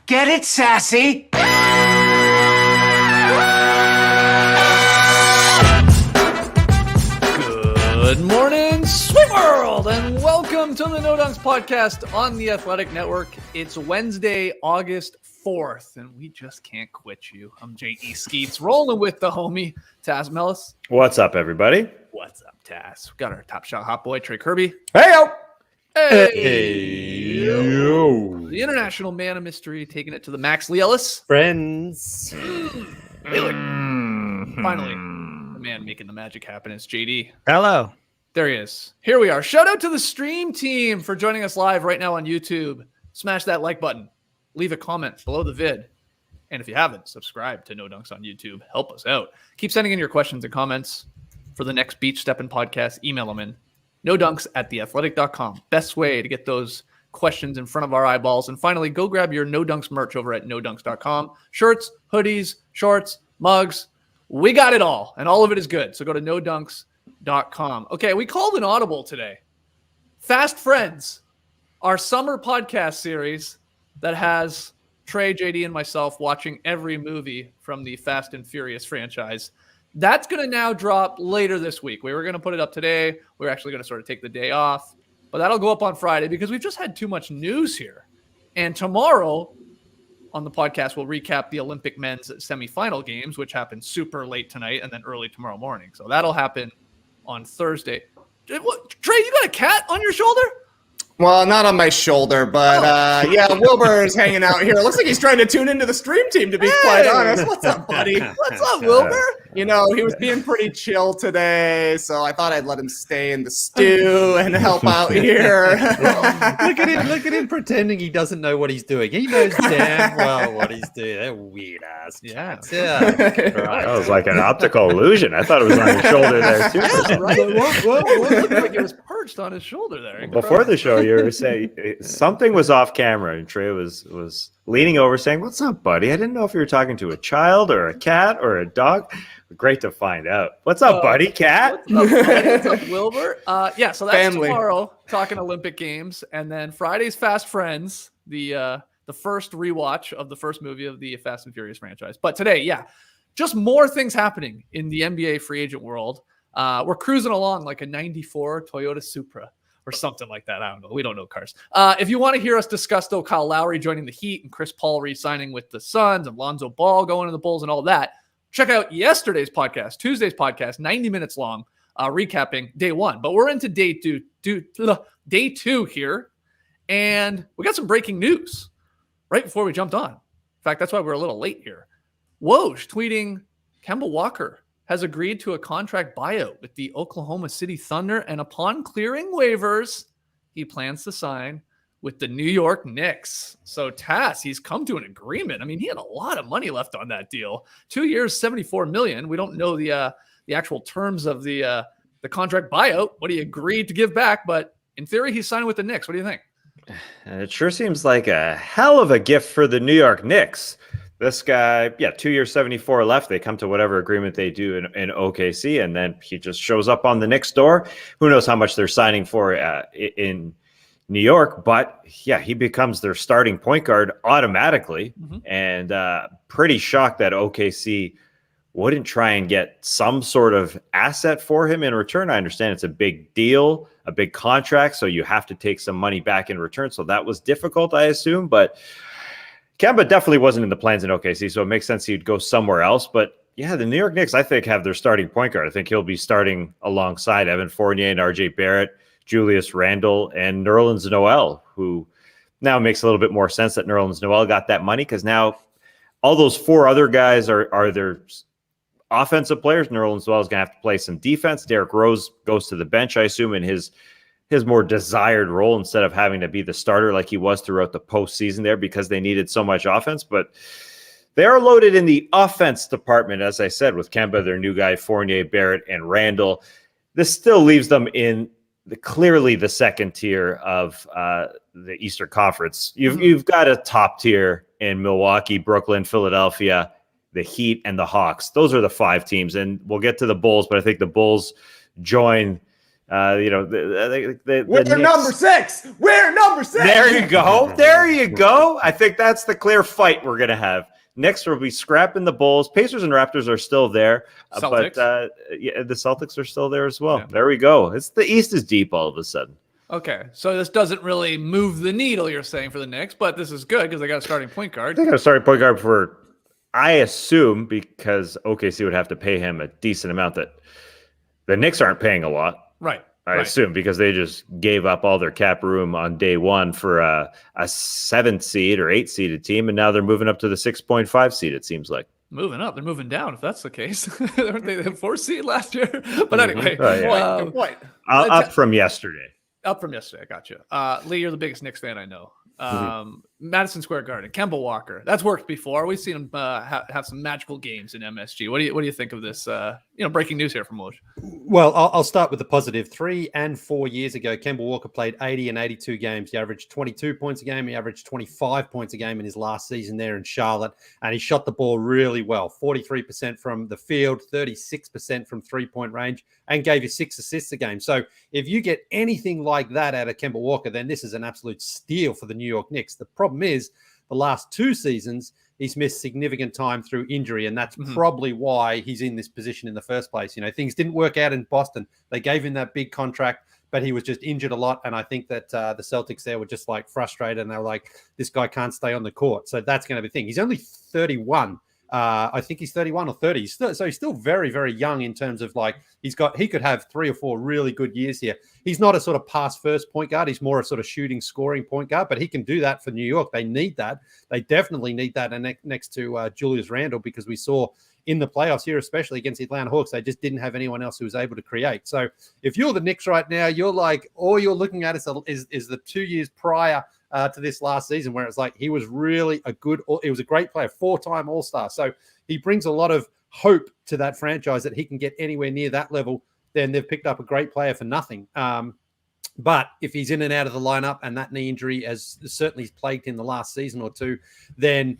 Get it, sassy? Good morning, sweet world, and welcome to the No Dunks podcast on the Athletic Network. It's Wednesday, August 4th, and we just can't quit you. I'm J.E. Skeets, rolling with the homie, Taz Mellis. What's up, everybody? What's up, Taz? We got our top shot hot boy, Trey Kirby. Hey-o! Hey! Yo! The international man of mystery, taking it to the max, Lee Ellis. Friends. Finally, the man making the magic happen is JD. Hello. There he is. Here we are. Shout out to the stream team for joining us live right now on YouTube. Smash that like button. Leave a comment below the vid. And if you haven't, subscribe to No Dunks on YouTube. Help us out. Keep sending in your questions and comments for the next Beach Steppin' podcast. Email them in. NoDunks@theathletic.com. Best way to get those questions in front of our eyeballs. And finally, go grab your No Dunks merch over at NoDunks.com. Shirts, hoodies, shorts, mugs. We got it all. And all of it is good. So go to NoDunks.com. Okay, we called an audible today. Fast Friends, our summer podcast series that has Trey, JD, and myself watching every movie from the Fast and Furious franchise. That's going to now drop later this week. We were going to put it up today. We're actually going to sort of take the day off, but that'll go up on Friday because we've just had too much news here. And tomorrow on the podcast, we'll recap the Olympic men's semifinal games, which happened super late tonight and then early tomorrow morning. So that'll happen on Thursday. What, Trey, you got a cat on your shoulder? Well, not on my shoulder, but yeah, Wilbur is hanging out here. It looks like he's trying to tune into the stream team, to be quite honest. What's up, buddy? What's up, Wilbur? You know, he was being pretty chill today, so I thought I'd let him stay in the stew and help out here. Look at him pretending he doesn't know what he's doing. He knows damn well what he's doing. They're weird ass cats. Yeah. That was like an optical illusion. I thought it was on your shoulder there, too. Yeah, right? It looked like it was perched on his shoulder there. Before the show, you were saying something was off camera, and Trey was leaning over saying, "What's up, buddy? I didn't know if you were talking to a child or a cat or a dog." Great to find out. What's up, buddy? Cat? What's up, buddy? What's up, Wilbur? Yeah, so that's Family. tomorrow, talking Olympic Games. And then Friday's Fast Friends, the first rewatch of the first movie of the Fast and Furious franchise. But today, yeah, just more things happening in the NBA free agent world. We're cruising along like a 94 Toyota Supra or something like that. I don't know. We don't know cars. If you want to hear us discuss, though, Kyle Lowry joining the Heat and Chris Paul re-signing with the Suns and Lonzo Ball going to the Bulls and all that, check out yesterday's podcast, Tuesday's podcast, 90 minutes long, recapping day one. But we're into day two here, and we got some breaking news right before we jumped on. In fact, that's why we're a little late here. Woj tweeting, Kemba Walker has agreed to a contract buyout with the Oklahoma City Thunder, and upon clearing waivers, he plans to sign with the New York Knicks. So Tass, he's come to an agreement. I mean, he had a lot of money left on that deal. 2 years, $74 million. We don't know the actual terms of the contract buyout, what he agreed to give back, but in theory, he's signing with the Knicks. What do you think? It sure seems like a hell of a gift for the New York Knicks. This guy, 2 years, 74 left. They come to whatever agreement they do in OKC, and then he just shows up on the Knicks door. Who knows how much they're signing for in New York, but yeah, he becomes their starting point guard automatically. And pretty shocked that OKC wouldn't try and get some sort of asset for him in return. I understand it's a big deal, a big contract, so you have to take some money back in return. So that was difficult, I assume, but Kemba definitely wasn't in the plans in OKC, so it makes sense he'd go somewhere else. But yeah, the New York Knicks, I think, have their starting point guard. I think he'll be starting alongside Evan Fournier and RJ Barrett, Julius Randle, and Nerlens Noel, who now makes a little bit more sense that Nerlens Noel got that money because now all those four other guys are their offensive players. Nerlens Noel is going to have to play some defense. Derrick Rose goes to the bench, I assume, in his more desired role instead of having to be the starter like he was throughout the postseason there because they needed so much offense. But they are loaded in the offense department, as I said, with Kemba, their new guy, Fournier, Barrett, and Randle. This still leaves them in clearly the second tier of the Eastern Conference. You've got a top tier in Milwaukee, Brooklyn, Philadelphia, the Heat, and the Hawks. Those are the five teams, and we'll get to the Bulls, but I think the Bulls join We're Knicks- number 6. We're number 6. There you go. There you go. I think that's the clear fight we're going to have. Knicks will be scrapping the Bulls. Pacers and Raptors are still there, but the Celtics are still there as well. Yeah. There we go. The East is deep all of a sudden. Okay, so this doesn't really move the needle, you're saying, for the Knicks, but this is good because they got a starting point guard. They got a starting point guard for, I assume, because OKC would have to pay him a decent amount that the Knicks aren't paying a lot. Right. I assume because they just gave up all their cap room on day one for a 7th seed or 8th seeded team, and now they're moving up to the 6.5 seed, it seems like. Moving up. They're moving down, if that's the case. Weren't they the 4th seed last year? But anyway. Good point. Up from yesterday. Up from yesterday. I got you. Lee, you're the biggest Knicks fan I know. Madison Square Garden, Kemba Walker. That's worked before. We've seen him have some magical games in MSG. What do you think of this? Breaking news here from Woj. Well, I'll start with the positive. 3 and 4 years ago, Kemba Walker played 80 and 82 games. He averaged 22 points a game. He averaged 25 points a game in his last season there in Charlotte, and he shot the ball really well. 43% from the field, 36% from 3-point range, and gave you 6 assists a game. So if you get anything like that out of Kemba Walker, then this is an absolute steal for the New York Knicks. The problem is the last 2 seasons, he's missed significant time through injury, and that's probably why he's in this position in the first place. Things didn't work out in Boston. They gave him that big contract, but he was just injured a lot, and I think that the Celtics there were just like frustrated, and they were like, this guy can't stay on the court. So that's going to be the thing. He's only 31. I think he's 31 or 30. So he's still very, very young in terms of he could have 3 or 4 really good years here. He's not a sort of pass first point guard. He's more a sort of shooting, scoring point guard, but he can do that for New York. They need that. They definitely need that next to Julius Randle, because we saw in the playoffs here, especially against the Atlanta Hawks, they just didn't have anyone else who was able to create. So if you're the Knicks right now, you're like, all you're looking at is the 2 years prior to this last season, where it's like he was really he was a great player, 4-time All-Star. So he brings a lot of hope to that franchise that he can get anywhere near that level. Then they've picked up a great player for nothing. But if he's in and out of the lineup, and that knee injury has certainly plagued him the last season or two, then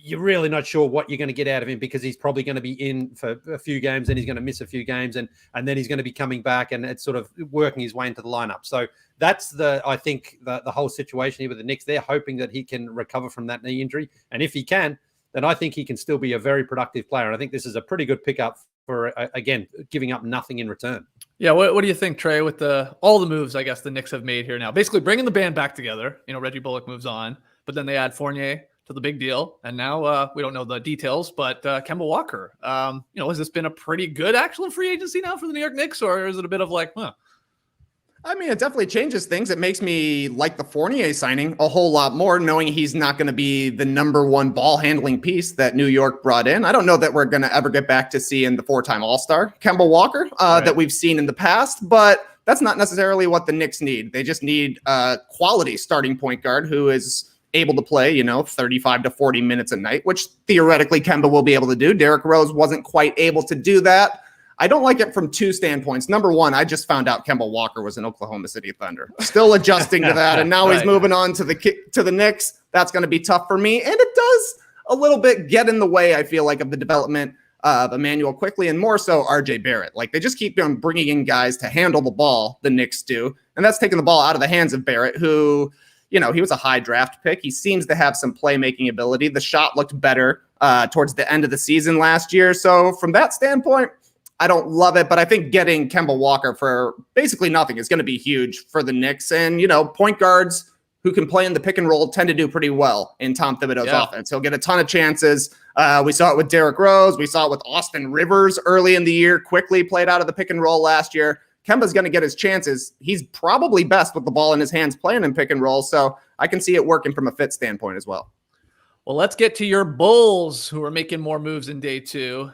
you're really not sure what you're going to get out of him, because he's probably going to be in for a few games, and he's going to miss a few games, and then he's going to be coming back, and it's sort of working his way into the lineup. So that's I think the whole situation here with the Knicks. They're hoping that he can recover from that knee injury, and if he can, then I think he can still be a very productive player. And I think this is a pretty good pickup for, again, giving up nothing in return. Yeah, what do you think, Trey, with all the moves I guess the Knicks have made here now? Basically bringing the band back together. Reggie Bullock moves on, but then they add Fournier to the big deal, and now we don't know the details, but Kemba Walker. Has this been a pretty good actual free agency now for the New York Knicks, or is it a bit of I mean, it definitely changes things. It makes me like the Fournier signing a whole lot more, knowing he's not going to be the number 1 ball handling piece that New York brought in. I don't know that we're going to ever get back to seeing the 4-time All-Star Kemba Walker that we've seen in the past, but that's not necessarily what the Knicks need. They just need a quality starting point guard who is able to play, 35 to 40 minutes a night, which theoretically Kemba will be able to do. Derrick Rose wasn't quite able to do that. I don't like it from 2 standpoints. Number 1, I just found out Kemba Walker was an Oklahoma City Thunder. Still adjusting to that, and now he's moving on to the Knicks. That's going to be tough for me, and it does a little bit get in the way, I feel like, of the development of Emmanuel Quickley, and more so RJ Barrett. They just keep on bringing in guys to handle the ball, the Knicks do, and that's taking the ball out of the hands of Barrett, who, he was a high draft pick. He seems to have some playmaking ability. The shot looked better towards the end of the season last year, so from that standpoint, I don't love it, but I think getting Kemba Walker for basically nothing is going to be huge for the Knicks. And, point guards who can play in the pick and roll tend to do pretty well in Tom Thibodeau's offense. He'll get a ton of chances. We saw it with Derrick Rose. We saw it with Austin Rivers early in the year, quickly played out of the pick and roll last year. Kemba's going to get his chances. He's probably best with the ball in his hands playing in pick and roll, so I can see it working from a fit standpoint as well. Well, let's get to your Bulls, who are making more moves in day 2.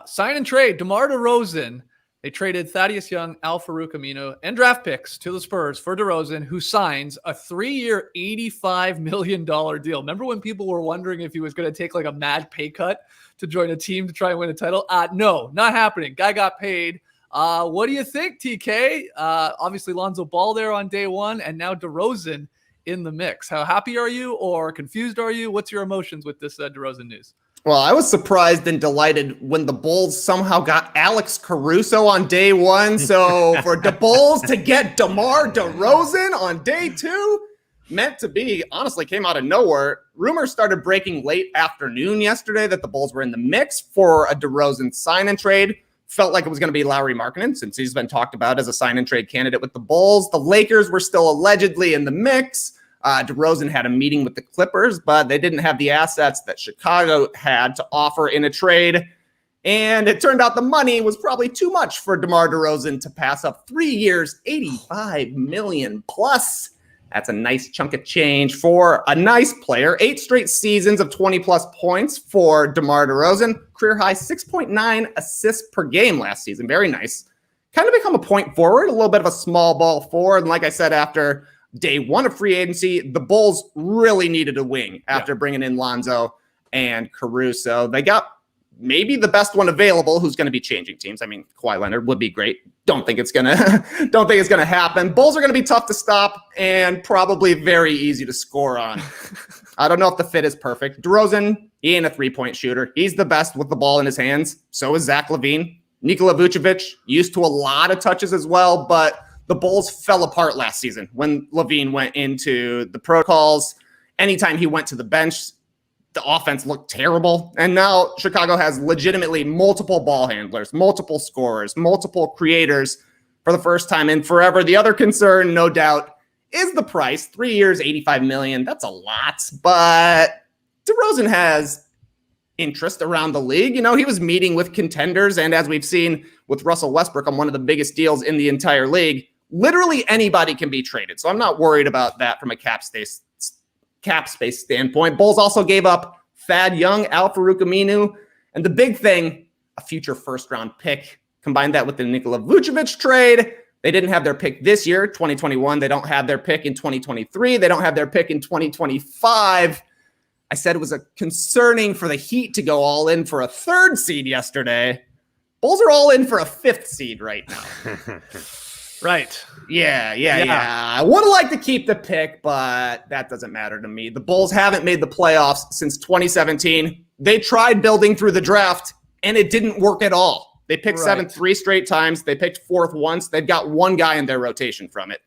Sign and trade DeMar DeRozan. They traded Thaddeus Young, Al Farouk Aminu, and draft picks to the Spurs for DeRozan, who signs a 3-year, $85 million deal. Remember when people were wondering if he was going to take a mad pay cut to join a team to try and win a title? No, not happening. Guy got paid. What do you think, TK? Obviously, Lonzo Ball there on day 1, and now DeRozan in the mix. How happy are you or confused are you? What's your emotions with this DeRozan news? Well, I was surprised and delighted when the Bulls somehow got Alex Caruso on day one. So for the Bulls to get DeMar DeRozan on day two, meant to be, honestly came out of nowhere. Rumors started breaking late afternoon yesterday that the Bulls were in the mix for a DeRozan sign-and trade. Felt like it was going to be Lauri Markkanen since he's been talked about as a sign-and-trade candidate with the Bulls. The Lakers were still allegedly in the mix. DeRozan had a meeting with the Clippers, but they didn't have the assets that Chicago had to offer in a trade. And it turned out the money was probably too much for DeMar DeRozan to pass up. 3 years, $85 million plus. That's a nice chunk of change for a nice player. 8 straight seasons of 20-plus points for DeMar DeRozan. Career high 6.9 assists per game last season. Very nice. Kind of become a point forward, a little bit of a small ball forward. And like I said, after day one of free agency, the Bulls really needed a wing after bringing in Lonzo and Caruso. They got maybe the best one available who's going to be changing teams. I mean, Kawhi Leonard would be great. Don't think it's going to happen. Bulls are going to be tough to stop and probably very easy to score on. I don't know if the fit is perfect. DeRozan, he ain't a three-point shooter. He's the best with the ball in his hands. So is Zach LaVine. Nikola Vucevic, used to a lot of touches as well, but the Bulls fell apart last season when LaVine went into the protocols. Anytime he went to the bench, the offense looked terrible. And now Chicago has legitimately multiple ball handlers, multiple scorers, multiple creators for the first time in forever. The other concern, no doubt, is the price. 3 years, $85 million. That's a lot. But DeRozan has interest around the league. You know, he was meeting with contenders. And as we've seen with Russell Westbrook on one of the biggest deals in the entire league, literally anybody can be traded. So I'm not worried about that from a cap space standpoint. Bulls also gave up Thad Young, Al-Farouq Aminu, and the big thing, a future first-round pick. Combine that with the Nikola Vucevic trade. They didn't have their pick this year, 2021. They don't have their pick in 2023. They don't have their pick in 2025. I said it was concerning for the Heat to go all in for a 3rd seed yesterday. Bulls are all in for a 5th seed right now. Right. Yeah. I would have liked to keep the pick, but that doesn't matter to me. The Bulls haven't made the playoffs since 2017. They tried building through the draft, and it didn't work at all. They picked 7th 3 straight times. They picked 4th once. They've got one guy in their rotation from it.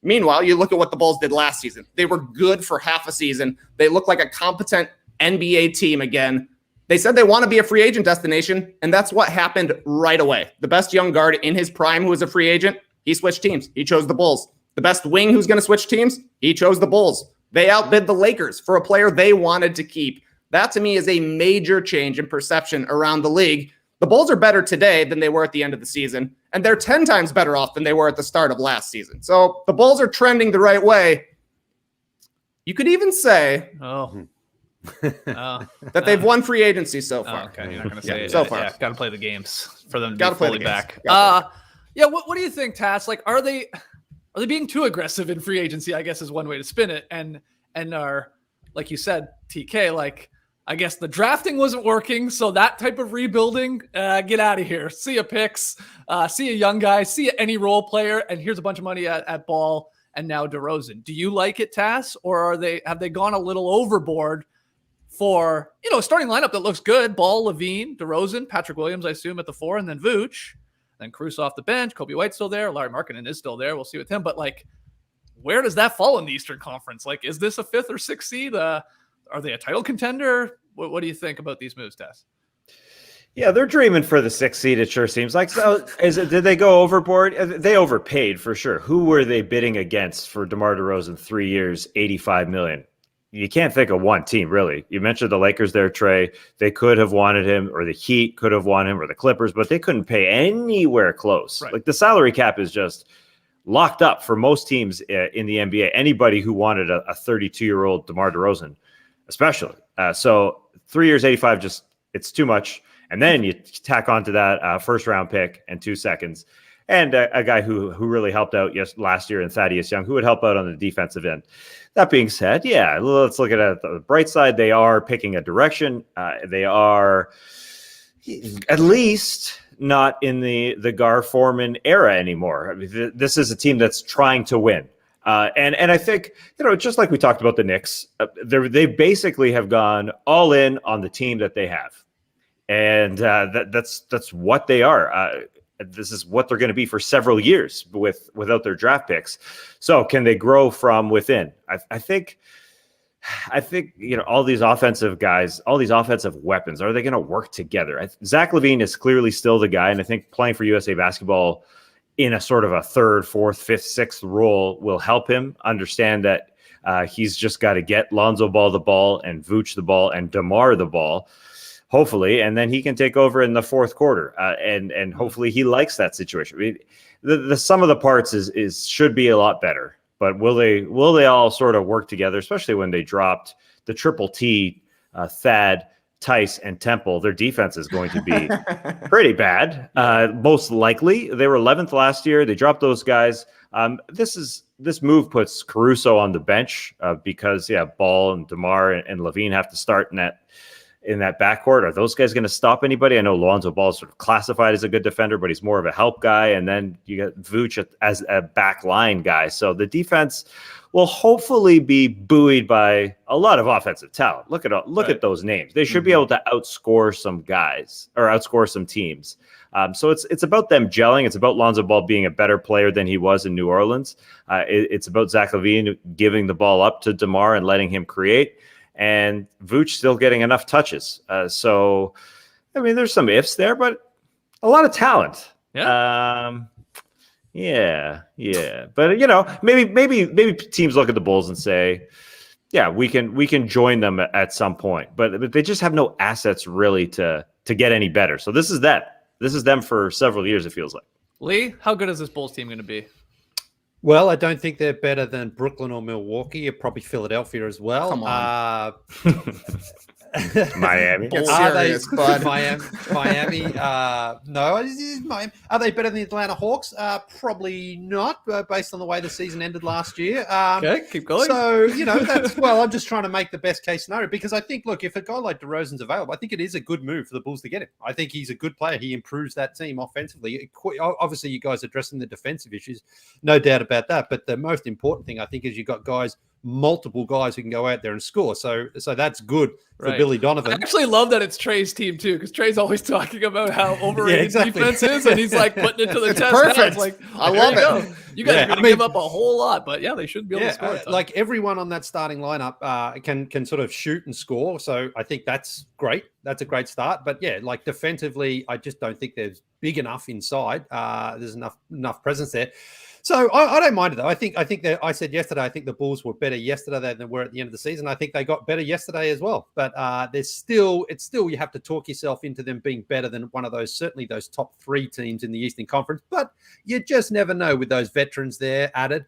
Meanwhile, you look at what the Bulls did last season. They were good for half a season. They look like a competent NBA team again. They said they want to be a free agent destination, and that's what happened right away. The best young guard in his prime who was a free agent, he switched teams. He chose the Bulls. The best wing who's going to switch teams, he chose the Bulls. They outbid the Lakers for a player they wanted to keep. That, to me, is a major change in perception around the league. The Bulls are better today than they were at the end of the season, and they're 10 times better off than they were at the start of last season. So the Bulls are trending the right way. You could even say that they've won free agency so far. Okay, you're not going to say it. So far. Yeah, got to play the games for them to Gotta be play fully the back. games. Yeah, what do you think, Tass? Like, are they being too aggressive in free agency, I guess is one way to spin it. And are, like you said, TK, like, I guess the drafting wasn't working. So that type of rebuilding, get out of here. See a picks, see a young guy, see any role player, and here's a bunch of money at Ball and now DeRozan. Do you like it, Tass? Or have they gone a little overboard for, a starting lineup that looks good? Ball, Levine, DeRozan, Patrick Williams, I assume, at the 4, and then Vooch. Then Caruso off the bench. Kobe White's still there. Lauri Markkanen is still there. We'll see with him. But, like, where does that fall in the Eastern Conference? Like, is this a 5th or 6th seed? Are they a title contender? What do you think about these moves, Tess? Yeah, they're dreaming for the 6th seed, it sure seems like. So did they go overboard? They overpaid for sure. Who were they bidding against for DeMar DeRozan 3 years, $85 million? You can't think of one team, really. You mentioned the Lakers there, Trey. They could have wanted him, or the Heat could have wanted him, or the Clippers, but they couldn't pay anywhere close. Right. Like, the salary cap is just locked up for most teams in the NBA. Anybody who wanted a 32-year-old DeMar DeRozan, especially. So 3 years, 85, just it's too much. And then you tack onto that first-round pick and 2 seconds. And a guy who really helped out last year in Thaddeus Young, who would help out on the defensive end. That being said, yeah, let's look at it at the bright side. They are picking a direction. They are at least not in the Gar Foreman era anymore. I mean, this is a team that's trying to win. And I think, just like we talked about the Knicks, they basically have gone all in on the team that they have. And that's what they are. This is what they're going to be for several years without their draft picks. So can they grow from within? I think all these offensive guys, all these offensive weapons, are they going to work together? Zach LaVine is clearly still the guy, and I think playing for USA Basketball in a sort of a third, fourth, fifth, sixth role will help him understand that he's just got to get Lonzo Ball the ball and Vooch the ball and DeMar the ball, hopefully, and then he can take over in the fourth quarter. And hopefully he likes that situation. I mean, the sum of the parts should be a lot better. But will they all sort of work together, especially when they dropped the triple T, Thad, Tice, and Temple? Their defense is going to be pretty bad. Most likely. They were 11th last year. They dropped those guys. This move puts Caruso on the bench because Ball and DeMar and LaVine have to start in that backcourt. Are those guys going to stop anybody? I know Lonzo Ball is sort of classified as a good defender, but he's more of a help guy. And then you got Vooch as a back line guy. So the defense will hopefully be buoyed by a lot of offensive talent. Look at those names. They should be able to outscore some guys or outscore some teams. So it's about them gelling. It's about Lonzo Ball being a better player than he was in New Orleans. It's about Zach LaVine giving the ball up to DeMar and letting him create. And Vooch still getting enough touches. So, I mean, there's some ifs there, but a lot of talent. Yeah. But maybe teams look at the Bulls and say, yeah, we can join them at some point. But they just have no assets really to get any better. So this is that. This is them for several years, it feels like. Lee, how good is this Bulls team going to be? Well, I don't think they're better than Brooklyn or Milwaukee, or probably Philadelphia as well. Come on. Miami. Get Are serious, they bud. Miami? No. Miami. Are they better than the Atlanta Hawks? Probably not, based on the way the season ended last year. Okay, keep going. So, I'm just trying to make the best case scenario because I think, look, if a guy like DeRozan's available, I think it is a good move for the Bulls to get him. I think he's a good player. He improves that team offensively. Obviously, you guys are addressing the defensive issues, no doubt about that. But the most important thing, I think, is you've got multiple guys who can go out there and score. So that's good for Billy Donovan. I actually love that it's Trey's team too, because Trey's always talking about how overrated defense is, and he's like putting it to the test. Perfect. Like, I love it. You guys are going to give up a whole lot, but they should be able to score. Like everyone on that starting lineup can sort of shoot and score. So I think that's great. That's a great start. But like defensively, I just don't think there's big enough inside. There's enough presence there. So I don't mind it though. I think that I said yesterday, I think the Bulls were better yesterday than they were at the end of the season. I think they got better yesterday as well. But it's still you have to talk yourself into them being better than one of those, certainly those top three teams in the Eastern Conference. But you just never know with those veterans there added.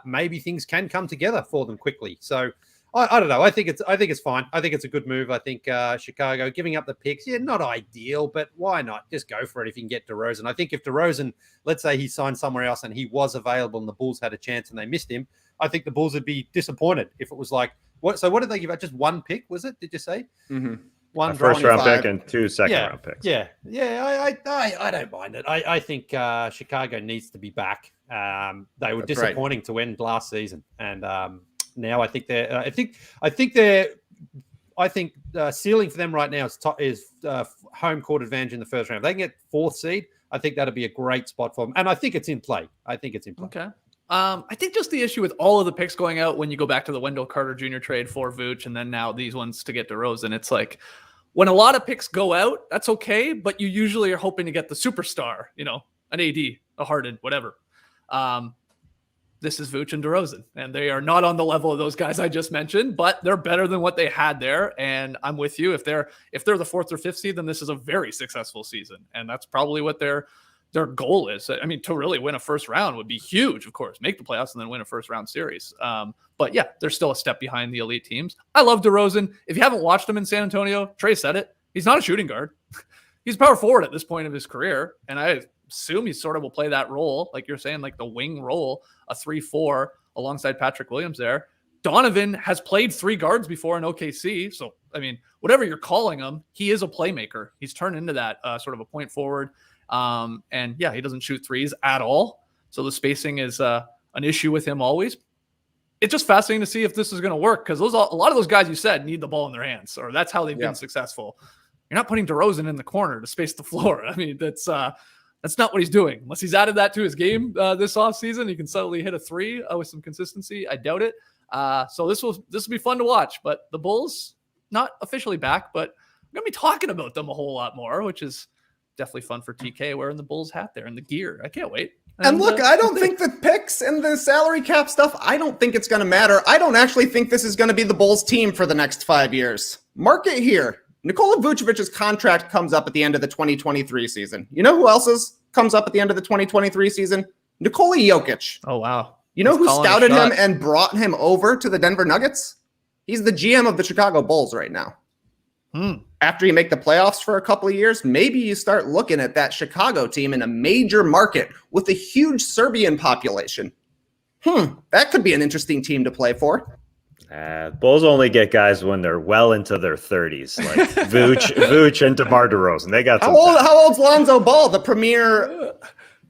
Maybe things can come together for them quickly. So I don't know. I think it's fine. I think it's a good move. I think Chicago giving up the picks, not ideal, but why not? Just go for it if you can get DeRozan. I think if DeRozan, let's say he signed somewhere else and he was available and the Bulls had a chance and they missed him, I think the Bulls would be disappointed if it was like, what? So what did they give out? Just one pick, was it? Did you say? Mm-hmm. One first-round pick and 2 second-round picks. Yeah. I don't mind it. I think Chicago needs to be back. They were disappointing to end last season, and now I think the ceiling for them right now is home court advantage in the first round. If they can get 4th seed, I think that'd be a great spot for them. And I think it's in play. Okay. I think just the issue with all of the picks going out when you go back to the Wendell Carter Jr. trade for Vooch and then now these ones to get DeRozan, it's like when a lot of picks go out, that's okay, but you usually are hoping to get the superstar, an AD, a Harden, whatever. This is Vooch and DeRozan, and they are not on the level of those guys I just mentioned, but they're better than what they had there. And I'm with you. If they're the 4th or 5th seed, then this is a very successful season, and that's probably what their goal is. I mean, to really win a first round would be huge, of course, make the playoffs and then win a first round series. But they're still a step behind the elite teams. I love DeRozan. If you haven't watched him in San Antonio, Trey said it. He's not a shooting guard. He's power forward at this point of his career, and I assume he sort of will play that role, like you're saying, like the wing role, a 3-4 alongside Patrick Williams there. Donovan has played 3 guards before in OKC. So, I mean, whatever you're calling him, he is a playmaker. He's turned into that sort of a point forward. And he doesn't shoot threes at all. So the spacing is an issue with him always. It's just fascinating to see if this is going to work, because a lot of those guys you said need the ball in their hands, or that's how they've been successful. You're not putting DeRozan in the corner to space the floor. I mean, that's not what he's doing. Unless he's added that to his game this offseason, he can suddenly hit a three with some consistency. I doubt it. So this will be fun to watch. But the Bulls, not officially back, but we're going to be talking about them a whole lot more, which is definitely fun for TK wearing the Bulls hat there and the gear. I can't wait. And look, I don't think the picks and the salary cap stuff, I don't think it's going to matter. I don't actually think this is going to be the Bulls team for the next 5 years. Mark it here. Nikola Vucevic's contract comes up at the end of the 2023 season. You know who else's comes up at the end of the 2023 season? Nikola Jokic. Oh, wow. You know who scouted him and brought him over to the Denver Nuggets? He's the GM of the Chicago Bulls right now. After you make the playoffs for a couple of years, maybe you start looking at that Chicago team in a major market with a huge Serbian population. That could be an interesting team to play for. Bulls only get guys when they're well into their 30s, like Vooch and DeMar DeRozan. They got how old's Lonzo Ball, the premier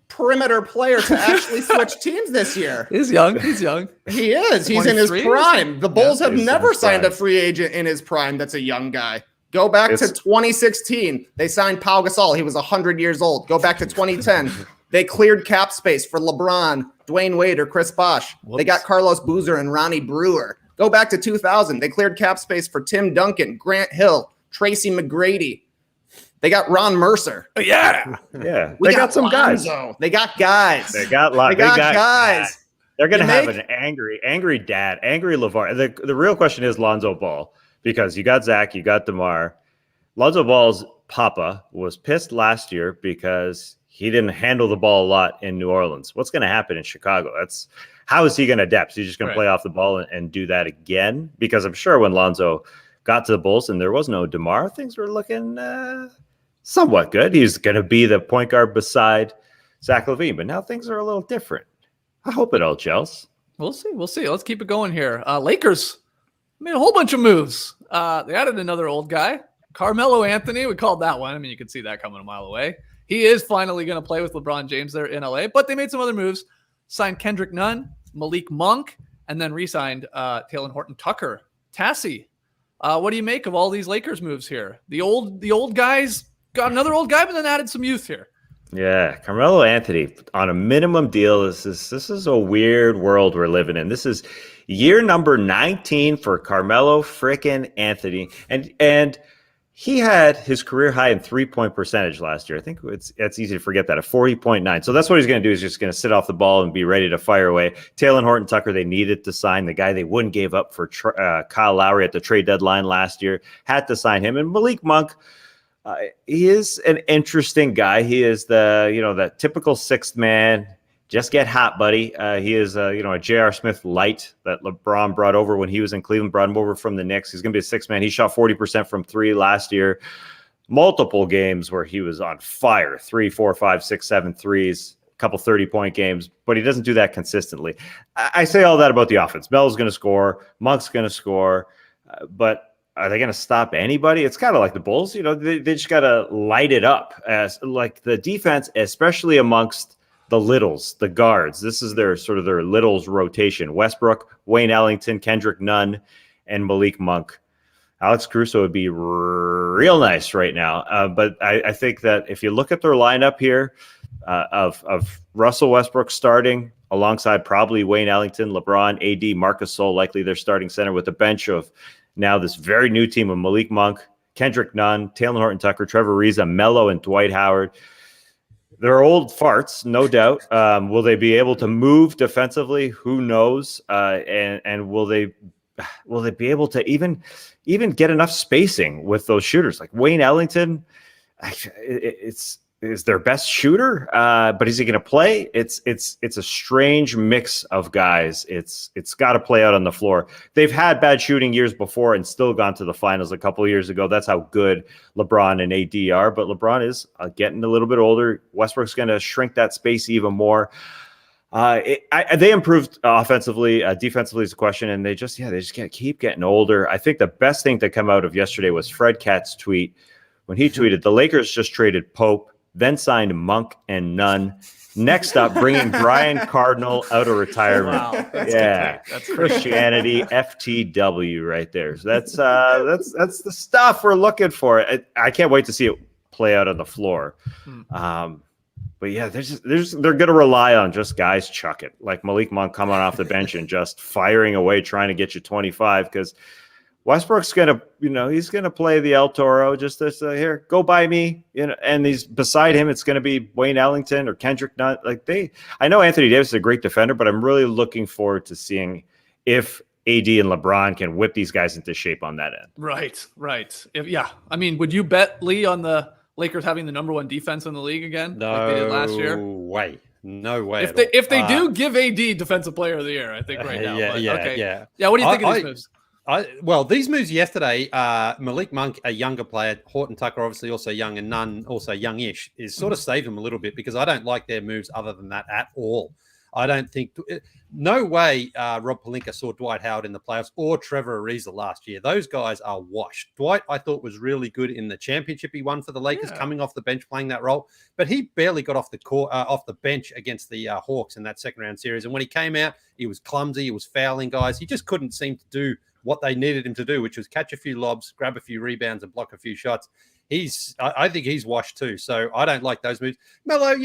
perimeter player to actually switch teams this year? He's young. He is. He's in his prime. The Bulls have never signed a free agent in his prime that's a young guy. Go back to 2016. They signed Pau Gasol. He was 100 years old. Go back to 2010. They cleared cap space for LeBron, Dwayne Wade, or Chris Bosh. They got Carlos Boozer and Ronnie Brewer. Go back to 2000. They cleared cap space for Tim Duncan, Grant Hill, Tracy McGrady. They got Ron Mercer. Yeah. They got some Lonzo. guys. They got guys. They got guys. They're going to have an angry dad, angry LeVar. The real question is Lonzo Ball, because you got Zach, you got DeMar. Lonzo Ball's papa was pissed last year because he didn't handle the ball a lot in New Orleans. What's going to happen in Chicago? How is he going to adapt? Is he just going to play off the ball and do that again? Because I'm sure when Lonzo got to the Bulls and there was no DeMar, things were looking somewhat good. He's going to be the point guard beside Zach LaVine, but now things are a little different. I hope it all gels. We'll see. Let's keep it going here. Lakers made a whole bunch of moves. They added another old guy, Carmelo Anthony. We called that one. I mean, you could see that coming a mile away. He is finally going to play with LeBron James there in LA, but they made some other moves. Signed Kendrick Nunn, Malik Monk, and then re-signed Taylor Horton Tucker. Tassie, what do you make of all these Lakers moves here? The old guys got another old guy, but then added some youth here. Yeah, Carmelo Anthony on a minimum deal. This is a weird world we're living in. This is year number 19 for Carmelo frickin' Anthony, and he had his career high in 3-point percentage last year. I think it's easy to forget that, at 40.9. So that's what he's going to do, is just going to sit off the ball and be ready to fire away. Taylor Horton Tucker, they needed to sign, the guy they wouldn't give up for Kyle Lowry at the trade deadline last year, had to sign him. And Malik Monk, he is an interesting guy. He is that typical sixth man. Just get hot, buddy. He is a J.R. Smith light that LeBron brought over when he was in Cleveland, brought him over from the Knicks. He's going to be a sixth man. He shot 40% from three last year. Multiple games where he was on fire, 3, 4, 5, 6, 7 threes, a couple 30-point games, but he doesn't do that consistently. I say all that about the offense. Melo's going to score. Monk's going to score, but are they going to stop anybody? It's kind of like the Bulls. They just got to light it up, as like the defense, especially amongst the littles, the guards. This is their littles rotation. Westbrook, Wayne Ellington, Kendrick Nunn, and Malik Monk. Alex Caruso would be real nice right now. But I think that if you look at their lineup here of Russell Westbrook starting alongside probably Wayne Ellington, LeBron, AD, Marcus Gasol, likely their starting center, with a bench of now this very new team of Malik Monk, Kendrick Nunn, Taylor Horton Tucker, Trevor Ariza, Melo, and Dwight Howard. They're old farts, no doubt. Will they be able to move defensively? Who knows? And will they be able to even get enough spacing with those shooters? Like Wayne Ellington, is their best shooter, but is he going to play? It's a strange mix of guys. It's got to play out on the floor. They've had bad shooting years before and still gone to the finals a couple of years ago. That's how good LeBron and AD are. But LeBron is getting a little bit older. Westbrook's going to shrink that space even more. They improved offensively. Defensively is a question, and they just can't keep getting older. I think the best thing to come out of yesterday was Fred Katz's tweet when he tweeted, "The Lakers just traded Pope, then signed Monk and Nunn. Next up, bringing Brian Cardinal out of retirement. Wow, that's Yeah, that's Christianity FTW right there. So that's the stuff we're looking for. I can't wait to see it play out on the floor. But yeah, they're going to rely on just guys chuck it, like Malik Monk coming off the bench and just firing away, trying to get you 25, because Westbrook's going to, he's going to play the El Toro, just this, here, go by me, and he's beside him. It's going to be Wayne Ellington or Kendrick Nunn. I know Anthony Davis is a great defender, but I'm really looking forward to seeing if AD and LeBron can whip these guys into shape on that end. Right. I mean, would you bet, Lee, on the Lakers having the number one defense in the league again, like they did last year? No way. If they do, give AD Defensive Player of the Year, I think right now. Yeah. What do you think of these moves? Well, these moves yesterday, Malik Monk, a younger player, Horton Tucker, obviously also young, and Nunn, also youngish, is sort of saved them a little bit, because I don't like their moves other than that at all. I don't think, no way Rob Pelinka saw Dwight Howard in the playoffs or Trevor Ariza last year. Those guys are washed. Dwight, I thought, was really good in the championship he won for the Lakers, coming off the bench playing that role, but he barely got off the court, off the bench against the Hawks in that second round series. And when he came out, he was clumsy, he was fouling guys. He just couldn't seem to do what they needed him to do, which was catch a few lobs, grab a few rebounds, and block a few shots. I think he's washed too. So I don't like those moves. Melo,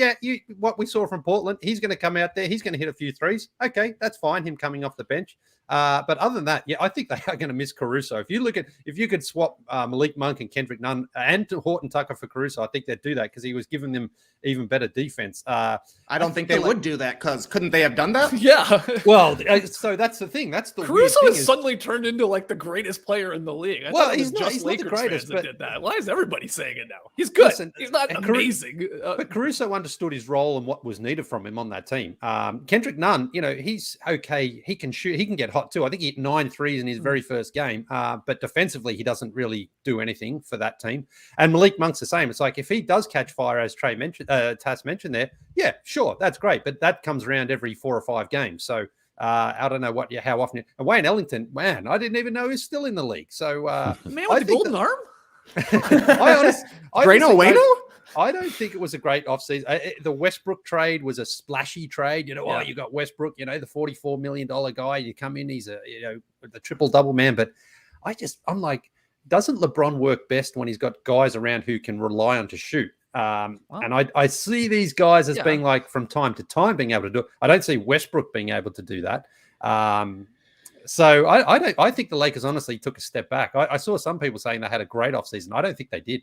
what we saw from Portland, he's going to come out there. He's going to hit a few threes. Okay, that's fine, him coming off the bench. But other than that, I think they are going to miss Caruso. If you could swap Malik Monk and Kendrick Nunn and Horton Tucker for Caruso, I think they'd do that, because he was giving them even better defense. I don't think they would do that, because couldn't they have done that? Yeah. Well, so that's the thing. That's the Caruso weird has thing suddenly turned into like the greatest player in the league. He's not the greatest, but did that. Why is everybody saying it now? He's good. Listen, he's not amazing. But Caruso understood his role and what was needed from him on that team. Kendrick Nunn, he's okay. He can shoot. He can get hot too. I think he hit 9 threes in his very first game. But defensively, he doesn't really do anything for that team. And Malik Monk's the same. It's like, if he does catch fire, as Tass mentioned there, yeah, sure, that's great. But that comes around every 4 or 5 games. So I don't know how often. And Wayne Ellington, man, I didn't even know he's still in the league. So man with the golden arm. I don't think it was a great offseason. The Westbrook trade was a splashy trade. You got Westbrook, the $44 million guy. You come in, he's the triple-double man. But I'm like, doesn't LeBron work best when he's got guys around who can rely on to shoot? And I see these guys as being like, from time to time, being able to do it. I don't see Westbrook being able to do that. So I think the Lakers honestly took a step back. I saw some people saying they had a great offseason. I don't think they did.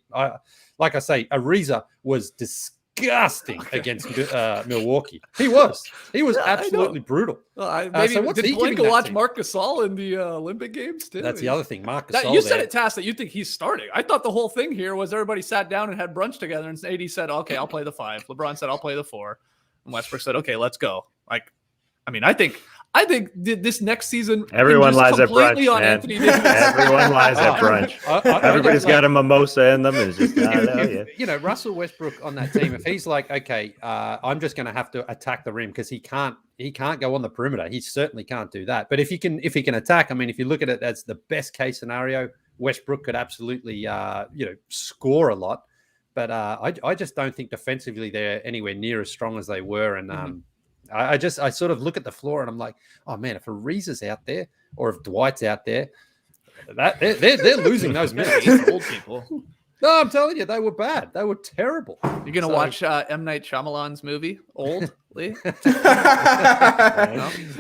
Like I say, Ariza was disgusting against Milwaukee. He was absolutely brutal. Maybe did Blake watch Marc Gasol in the Olympic Games too? That's the other thing. Marc Gasol. You said it, Tass, that you think he's starting. I thought the whole thing here was everybody sat down and had brunch together, and AD said, "Okay, I'll play the 5." LeBron said, "I'll play the 4," and Westbrook said, "Okay, let's go." I think this next season, everyone lies at brunch. On Anthony Davis. Everyone lies at brunch. Everybody's got a mimosa in them. It's just, Russell Westbrook on that team. If he's like, okay, I'm just going to have to attack the rim, because he can't go on the perimeter. He certainly can't do that. But if he can attack, if you look at it as the best case scenario, Westbrook could absolutely, score a lot. But I just don't think defensively they're anywhere near as strong as they were. And I sort of look at the floor and I'm like, oh man, if Ariza's out there or if Dwight's out there, they're losing those minutes. Old people. No, I'm telling you, they were bad. They were terrible. You're gonna watch M. Night Shyamalan's movie, Old, Lee?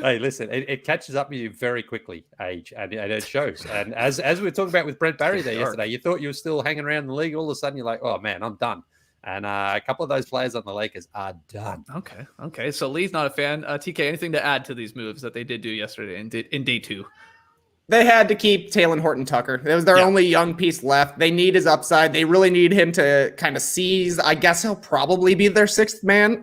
Hey, listen, it catches up with you very quickly, age, and it shows. And as we were talking about with Brent Barry there yesterday, you thought you were still hanging around the league. All of a sudden, you're like, oh man, I'm done. And a couple of those players on the Lakers are done. Okay. So Lee's not a fan. TK, anything to add to these moves that they did do yesterday in day 2? They had to keep Talen Horton-Tucker. It was their only young piece left. They need his upside. They really need him to kind of seize. I guess he'll probably be their 6th man.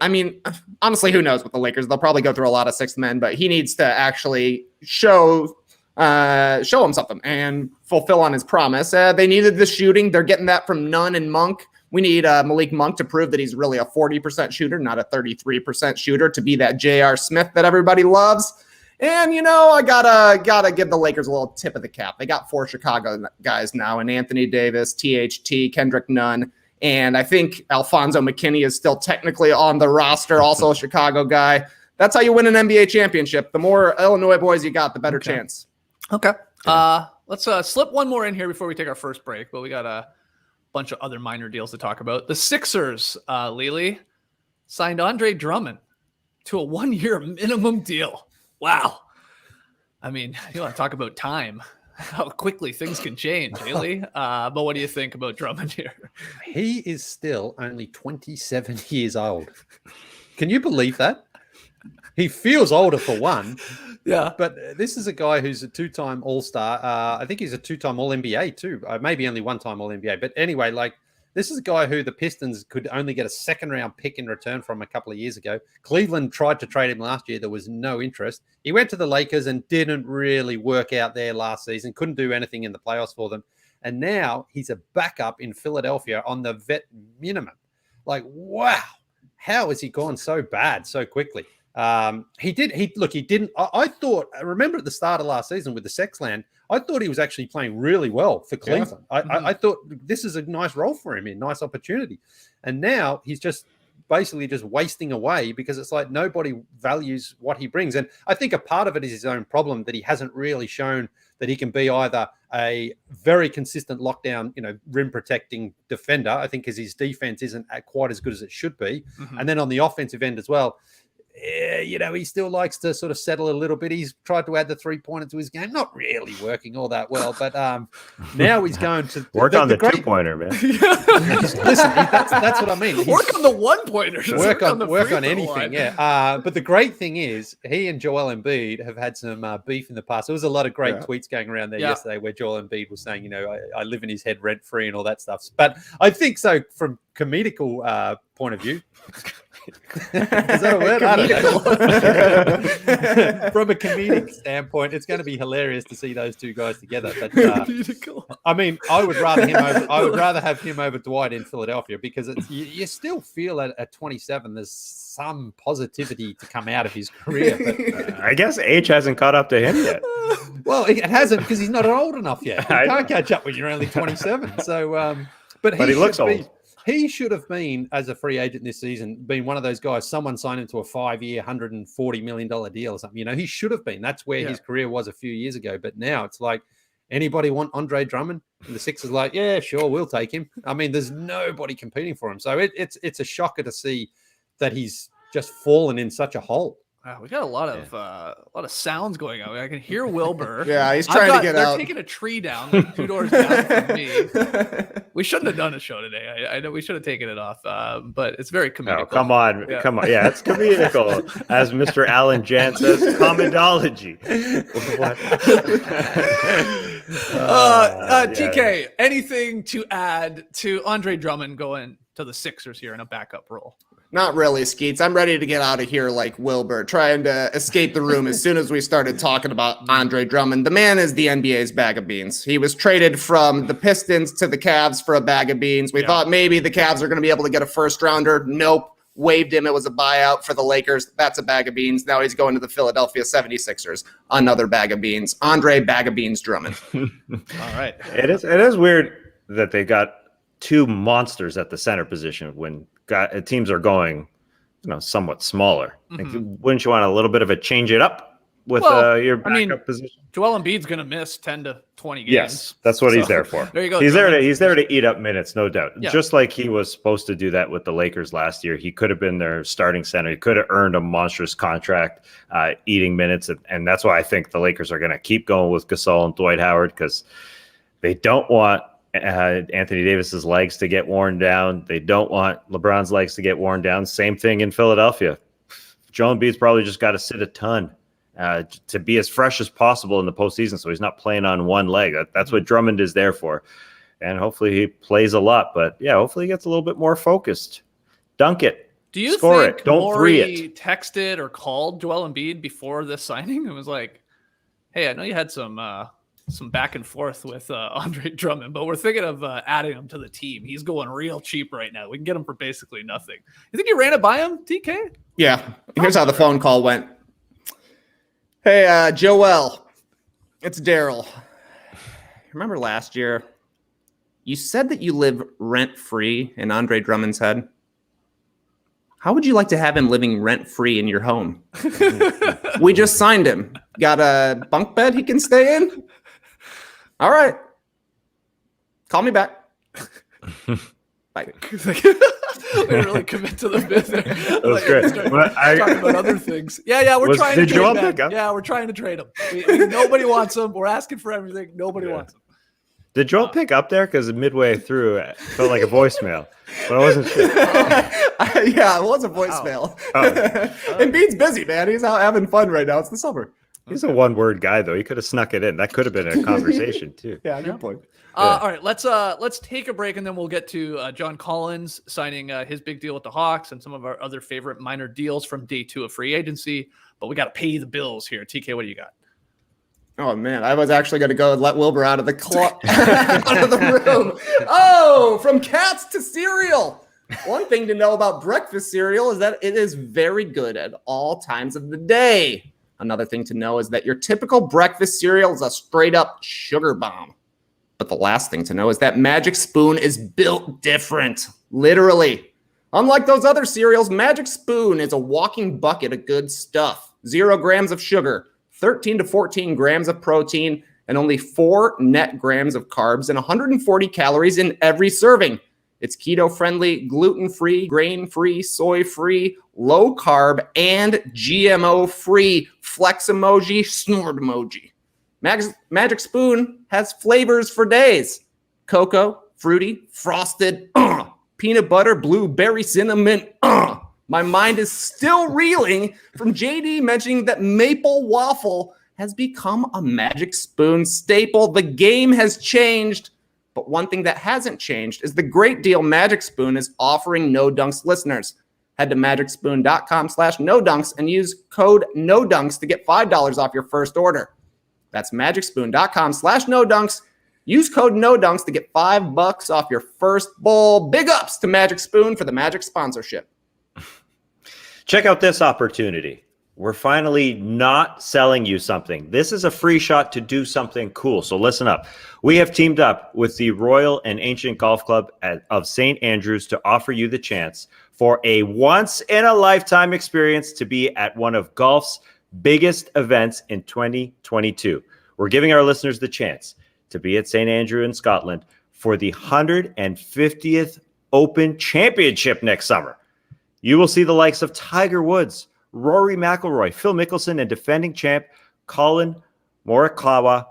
Honestly, who knows with the Lakers? They'll probably go through a lot of 6th men, but he needs to actually show him something and fulfill on his promise. They needed the shooting. They're getting that from Nunn and Monk. We need Malik Monk to prove that he's really a 40% shooter, not a 33% shooter, to be that J.R. Smith that everybody loves. And, I gotta give the Lakers a little tip of the cap. They got 4 Chicago guys now, and Anthony Davis, THT, Kendrick Nunn, And I think Alfonso McKinney is still technically on the roster, also a Chicago guy. That's how you win an NBA championship. The more Illinois boys you got, the better chance. Okay. Let's slip one more in here before we take our first break, but we got a bunch of other minor deals to talk about. The Sixers, Lily, signed Andre Drummond to a 1-year minimum deal. Wow. I mean, you want to talk about time, how quickly things can change, Lily. But what do you think about Drummond here? He is still only 27 years old. Can you believe that? He feels older for one. Yeah. But this is a guy who's a 2-time All-Star. I think he's a 2-time All-NBA too. Maybe only 1-time All-NBA. But anyway, this is a guy who the Pistons could only get a second-round pick in return from a couple of years ago. Cleveland tried to trade him last year. There was no interest. He went to the Lakers and didn't really work out there last season. Couldn't do anything in the playoffs for them. And now he's a backup in Philadelphia on the vet minimum. Wow. How has he gone so bad so quickly? He didn't. I remember at the start of last season with the Sexland, I thought he was actually playing really well for Cleveland. Yeah. I thought this is a nice role for him, a nice opportunity. And now he's just basically just wasting away because it's like nobody values what he brings. And I think a part of it is his own problem that he hasn't really shown that he can be either a very consistent lockdown, rim protecting defender, I think, because his defense isn't quite as good as it should be. Mm-hmm. And then on the offensive end as well, he still likes to sort of settle a little bit. He's tried to add the 3-pointer to his game, not really working all that well. But now he's going to work on the 2-pointer, man. Listen, that's what I mean. Work on the 1-pointers. Work on anything, line. Yeah. But the great thing is, he and Joel Embiid have had some beef in the past. There was a lot of great tweets going around there yesterday where Joel Embiid was saying, I live in his head rent free and all that stuff. But I think so from comedical point of view. Is that a word? I don't know. From a comedic standpoint, it's going to be hilarious to see those two guys together. But I mean, I would rather have him over Dwight in Philadelphia because you still feel at 27 there's some positivity to come out of his career. But I guess age hasn't caught up to him yet. Well, it hasn't because he's not old enough yet. You can't catch up when you're only 27. So, but he looks old. He should have been, as a free agent this season, been one of those guys. Someone signed him to a 5-year, $140 million deal or something. He should have been. That's where his career was a few years ago. But now it's like, anybody want Andre Drummond? And the Sixers like, yeah, sure, we'll take him. I mean, there's nobody competing for him. So it's a shocker to see that he's just fallen in such a hole. Wow, we got a lot of sounds going on. I can hear Wilbur. Yeah, he's trying to get they're out. They're taking a tree down 2 doors down from me. We shouldn't have done a show today. I know we should have taken it off, but it's very comedic. Oh, come on. Yeah, it's comedical. As Mr. Alan Jan says, comedology. TK, anything to add to Andre Drummond going to the Sixers here in a backup role? Not really, Skeets. I'm ready to get out of here like Wilbur, trying to escape the room as soon as we started talking about Andre Drummond. The man is the NBA's bag of beans. He was traded from the Pistons to the Cavs for a bag of beans. We thought maybe the Cavs are going to be able to get a first rounder. Nope. Waived him. It was a buyout for the Lakers. That's a bag of beans. Now he's going to the Philadelphia 76ers. Another bag of beans. Andre Bag of Beans Drummond. All right. It is weird that they got 2 monsters at the center position when teams are going, somewhat smaller. Mm-hmm. Wouldn't you want a little bit of a change it up with your backup position? Joel Embiid's going to miss 10 to 20 games. Yes, that's what he's there for. There you go. He's there to eat up minutes, no doubt. Yeah. Just like he was supposed to do that with the Lakers last year. He could have been their starting center. He could have earned a monstrous contract, eating minutes, and that's why I think the Lakers are going to keep going with Gasol and Dwight Howard because they don't want Anthony Davis's legs to get worn down. They don't want LeBron's legs to get worn down. Same thing in Philadelphia. Joel Embiid's probably just got to sit a ton to be as fresh as possible in the postseason, so he's not playing on one leg. That's what Drummond is there for, and hopefully he plays a lot. But yeah, hopefully he gets a little bit more focused. Dunk it. Do you score think it? Don't Morey free it. Texted or called Joel Embiid before this signing and was like, "Hey, I know you had some back and forth with Andre Drummond, but we're thinking of adding him to the team. He's going real cheap right now. We can get him for basically nothing." You think you ran it by him, TK? Yeah. Here's how the phone call went. Hey, Joel, it's Daryl. Remember last year? you said that you live rent-free in Andre Drummond's head. How would you like to have him living rent-free in your home? We just signed him. Got a bunk bed he can stay in? All right. Call me back. Bye. We really commit to the bit there. That was great. Talking about other things. Yeah, we're trying to trade him. Yeah, we're trying to trade him. Nobody wants him. We're asking for everything. Nobody wants him. Did Joel pick up there? Because midway through, it felt like a voicemail, but I wasn't sure. Yeah, it was a voicemail. Embiid's busy, man. He's out having fun right now. It's the summer. He's a one-word guy, though. He could have snuck it in. That could have been a conversation, too. Yeah, good point. All right, let's take a break, and then we'll get to John Collins signing his big deal with the Hawks and some of our other favorite minor deals from day 2 of free agency. But we got to pay the bills here. TK, what do you got? Oh, man, I was actually going to go and let Wilbur out of the out of the room. Oh, from cats to cereal. One thing to know about breakfast cereal is that it is very good at all times of the day. Another thing to know is that your typical breakfast cereal is a straight-up sugar bomb. But the last thing to know is that Magic Spoon is built different, literally. Unlike those other cereals, Magic Spoon is a walking bucket of good stuff. 0 grams of sugar, 13 to 14 grams of protein, and only 4 net grams of carbs and 140 calories in every serving. It's keto-friendly, gluten-free, grain-free, soy-free, low-carb, and GMO-free. Flex emoji, snort emoji. Magic Spoon has flavors for days. Cocoa, fruity, frosted, peanut butter, blueberry, cinnamon. My mind is still reeling from JD mentioning that maple waffle has become a Magic Spoon staple. The game has changed, but one thing that hasn't changed is the great deal Magic Spoon is offering No Dunks listeners. Head to magicspoon.com/nodunks and use code NODUNKS to get $5 off your first order. That's magicspoon.com/nodunks. Use code NODUNKS to get $5 off your first bowl. Big ups to Magic Spoon for the Magic sponsorship. Check out this opportunity. We're finally not selling you something. This is a free shot to do something cool. So listen up. We have teamed up with the Royal and Ancient Golf Club of St. Andrews to offer you the chance for a once-in-a-lifetime experience to be at one of golf's biggest events in 2022. We're giving our listeners the chance to be at St. Andrew in Scotland for the 150th Open Championship next summer. You will see the likes of Tiger Woods, Rory McIlroy, Phil Mickelson, and defending champ Colin Morikawa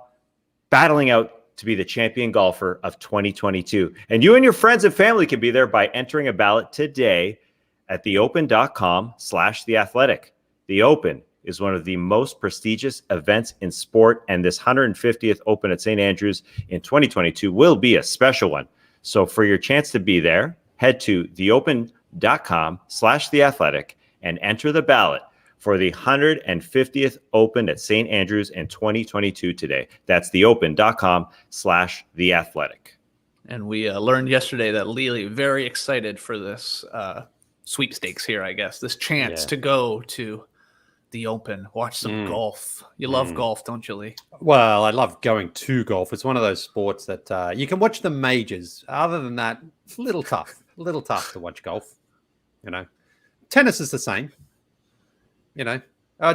battling out to be the champion golfer of 2022. And you and your friends and family can be there by entering a ballot today at theopen.com/theathletic. The Open is one of the most prestigious events in sport, and this 150th Open at St. Andrews in 2022 will be a special one. So for your chance to be there, head to theopen.com/theathletic and enter the ballot for the 150th Open at St. Andrews in 2022 today. That's theopen.com/theathletic. And we learned yesterday that Lily very excited for this sweepstakes here, I guess, this chance to go to the Open, watch some golf. You love golf, don't you, Lee? Well, I love going to golf. It's one of those sports that you can watch the majors. Other than that, it's a little tough to watch golf. You know, tennis is the same. You know,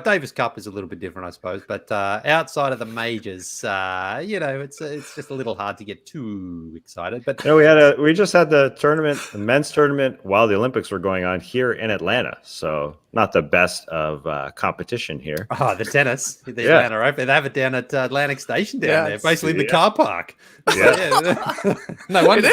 Davis Cup is a little bit different, I suppose. But outside of the majors, you know, it's just a little hard to get too excited. But you know, we just had the tournament, the men's tournament, while the Olympics were going on here in Atlanta. So not the best of competition here. Oh, the tennis, the Atlanta Open. They have it down at Atlantic Station down there, basically in the car park. Yeah. No wonder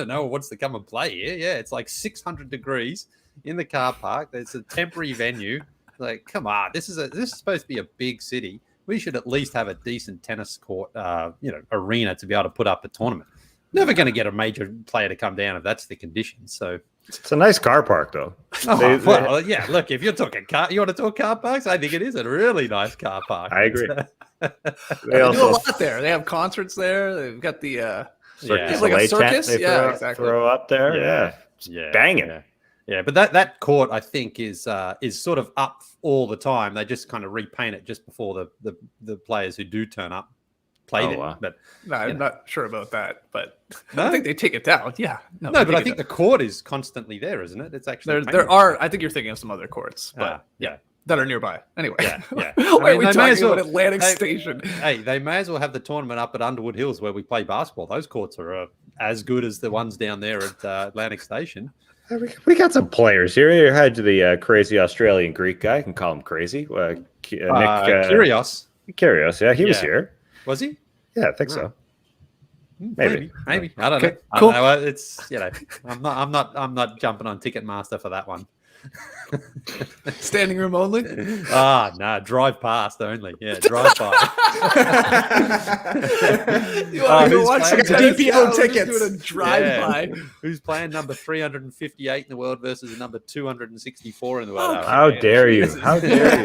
no one wants to come and play here. Yeah, it's like 600 degrees in the car park. It's a temporary venue. Like, come on, this is supposed to be a big city. We should at least have a decent tennis court, arena to be able to put up a tournament. Never going to get a major player to come down if that's the condition. So it's a nice car park, though. Yeah. Look, if you're talking you want to talk car parks? I think it is a really nice car park. I agree. They do a lot there. They have concerts there. They've got the it's like a circus. Yeah, exactly. Throw up there. Yeah. Banging. Yeah, but that court, I think, is sort of up all the time. They just kind of repaint it just before the players who do turn up. played Oh, it. wow. But No, I'm know. not sure about that, but No? I think they take it down. Yeah. no, they but I take it think the down. court is constantly there, isn't it? It's actually there are. I think you're thinking of some other courts, but yeah. that are nearby. Anyway, Yeah, yeah. Why are we they may talking as well- about Atlantic hey, Station? Hey, they may as well have the tournament up at Underwood Hills where we play basketball. Those courts are as good as the ones down there at Atlantic Station. We got some players here. You had the crazy Australian Greek guy. I can call him crazy. Nick Curious. Curious. Yeah, he was Yeah. here. Was he? Yeah, I think so. Maybe. I don't know. Okay, I cool. don't know. It's I'm not jumping on Ticketmaster for that one. Standing room only. Drive past only. Yeah, drive by. You want to go who's watch some playing? tennis? DPO Yeah, we're just tickets. doing a drive-by. Who's playing number 358 in the world versus number 264 in the world? Okay. How dare you? Jesus. How dare you?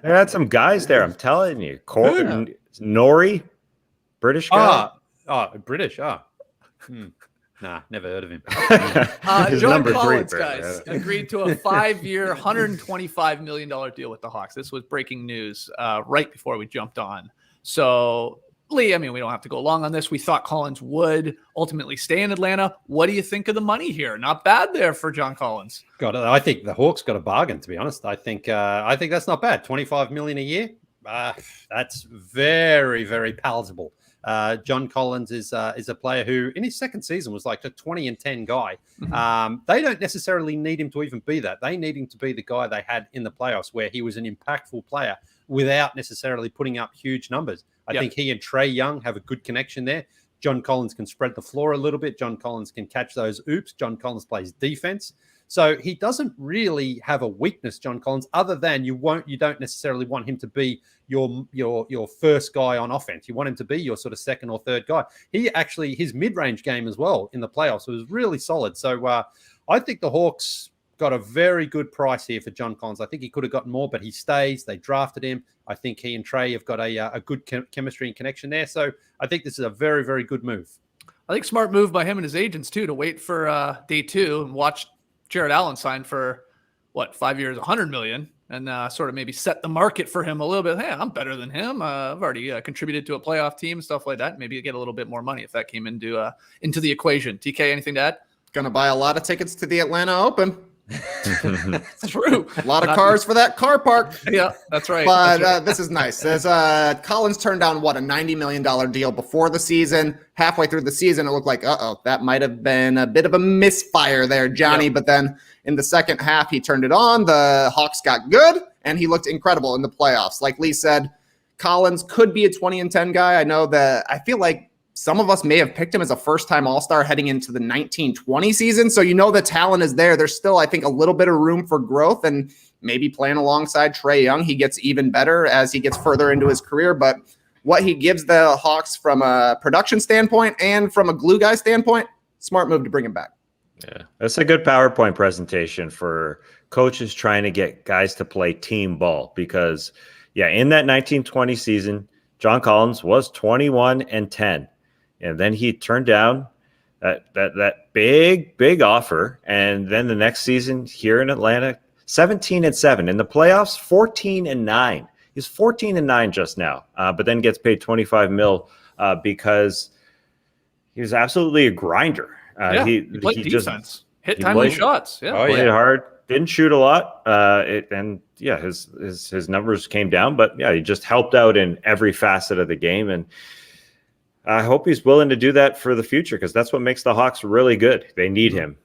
There had some guys there. I'm telling you. Nori, British guy. British. Nah, never heard of him. He's John number 3, Collins, but, guys, agreed to a 5-year, $125 million deal with the Hawks. This was breaking news right before we jumped on. So, Lee, I mean, we don't have to go long on this. We thought Collins would ultimately stay in Atlanta. What do you think of the money here? Not bad there for John Collins. I think the Hawks got a bargain, to be honest. I think that's not bad. $25 million a year. That's very, very palatable. John Collins is a player who, in his second season, was like a 20-10 guy. Mm-hmm. They don't necessarily need him to even be that. They need him to be the guy they had in the playoffs, where he was an impactful player without necessarily putting up huge numbers. I think he and Trae Young have a good connection there. John Collins can spread the floor a little bit. John Collins can catch those oops. John Collins plays defense. So he doesn't really have a weakness, John Collins, other than you don't necessarily want him to be your first guy on offense. You want him to be your sort of second or third guy. His mid-range game as well in the playoffs was really solid. So I think the Hawks got a very good price here for John Collins. I think he could have gotten more, but he stays. They drafted him. I think he and Trae have got a good chemistry and connection there. So I think this is a very, very good move. I think smart move by him and his agents, too, to wait for day 2 and watch Jared Allen sign for, 5 years, $100 million, and sort of maybe set the market for him a little bit. Hey, I'm better than him. I've already contributed to a playoff team, stuff like that. Maybe get a little bit more money if that came into the equation. TK, anything to add? Gonna buy a lot of tickets to the Atlanta Open. It's true. A lot of cars for that car park. Yeah, that's right. But this is nice. As Collins turned down a $90 million deal before the season. Halfway through the season, it looked like that might have been a bit of a misfire there, Johnny. Yep. But then in the second half, he turned it on. The Hawks got good, and he looked incredible in the playoffs. Like Lee said, Collins could be a 20-10 guy. I know that I feel like some of us may have picked him as a first-time All-Star heading into the 1920 season. So the talent is there. There's still, I think, a little bit of room for growth, and maybe playing alongside Trae Young, he gets even better as he gets further into his career. But what he gives the Hawks from a production standpoint and from a glue guy standpoint, smart move to bring him back. Yeah, that's a good PowerPoint presentation for coaches trying to get guys to play team ball because, in that 1920 season, John Collins was 21-10. And then he turned down that big offer. And then the next season here in Atlanta, 17-7. In the playoffs, 14-9. He's 14-9 just now, but then gets paid $25 million because he was absolutely a grinder. He played defense. Hit timely shots. Yeah. Played hard. Didn't shoot a lot. His numbers came down, but he just helped out in every facet of the game. And I hope he's willing to do that for the future because that's what makes the Hawks really good. They need him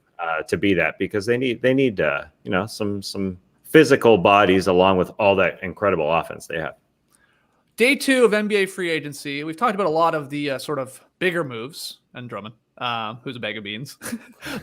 to be that because they need some physical bodies along with all that incredible offense they have. Day 2 of NBA free agency. We've talked about a lot of the sort of bigger moves and Drummond, who's a bag of beans.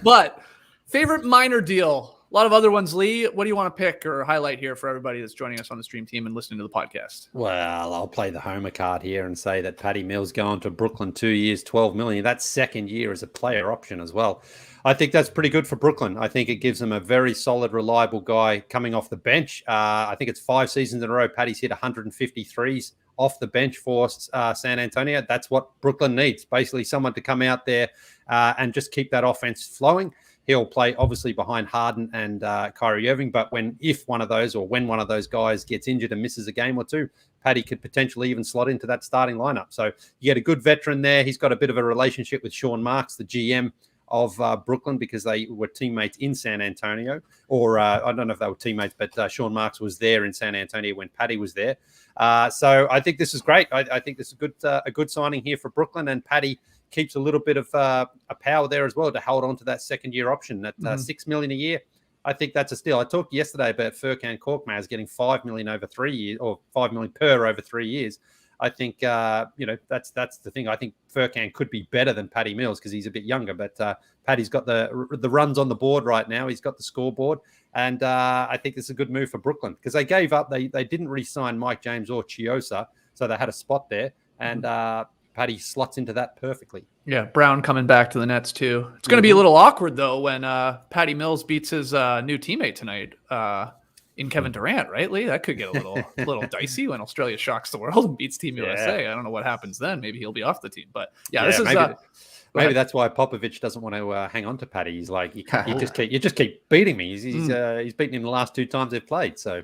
But favorite minor deal. A lot of other ones, Lee. What do you want to pick or highlight here for everybody that's joining us on the stream team and listening to the podcast? Well, I'll play the homer card here and say that Patty Mills going to Brooklyn 2 years, $12 million. That's second year as a player option as well. I think that's pretty good for Brooklyn. I think it gives them a very solid, reliable guy coming off the bench. I think it's 5 seasons in a row. Patty's hit 153s off the bench for San Antonio. That's what Brooklyn needs. Basically, someone to come out there and just keep that offense flowing. He'll play obviously behind Harden and Kyrie Irving, but when one of those guys gets injured and misses a game or two, Paddy could potentially even slot into that starting lineup. So you get a good veteran there. He's got a bit of a relationship with Sean Marks, the GM of Brooklyn, because they were teammates in San Antonio, or I don't know if they were teammates, but Sean Marks was there in San Antonio when Paddy was there. So I think this is great. I think this is a good signing here for Brooklyn, and Paddy keeps a little bit of a power there as well to hold on to that second-year option at $6 million a year. I think that's a steal. I talked yesterday about Furkan Korkmaz getting $5 million over 3 years, or $5 million per over 3 years. I think that's the thing. I think Furkan could be better than Patty Mills because he's a bit younger, but Patty's got the runs on the board right now. He's got the scoreboard, and I think it's a good move for Brooklyn because they gave up. They didn't re-sign Mike James or Chiosa, so they had a spot there, and Patty slots into that perfectly. Yeah, Brown coming back to the Nets too. It's going to be a little awkward though when Patty Mills beats his new teammate tonight. In Kevin Durant, right, Lee? That could get a little dicey when Australia shocks the world and beats Team USA. I don't know what happens then. Maybe he'll be off the team. But this is maybe that's why Popovich doesn't want to hang on to Patty. He's like, you just keep beating me. He's beaten him the last 2 times they've played. So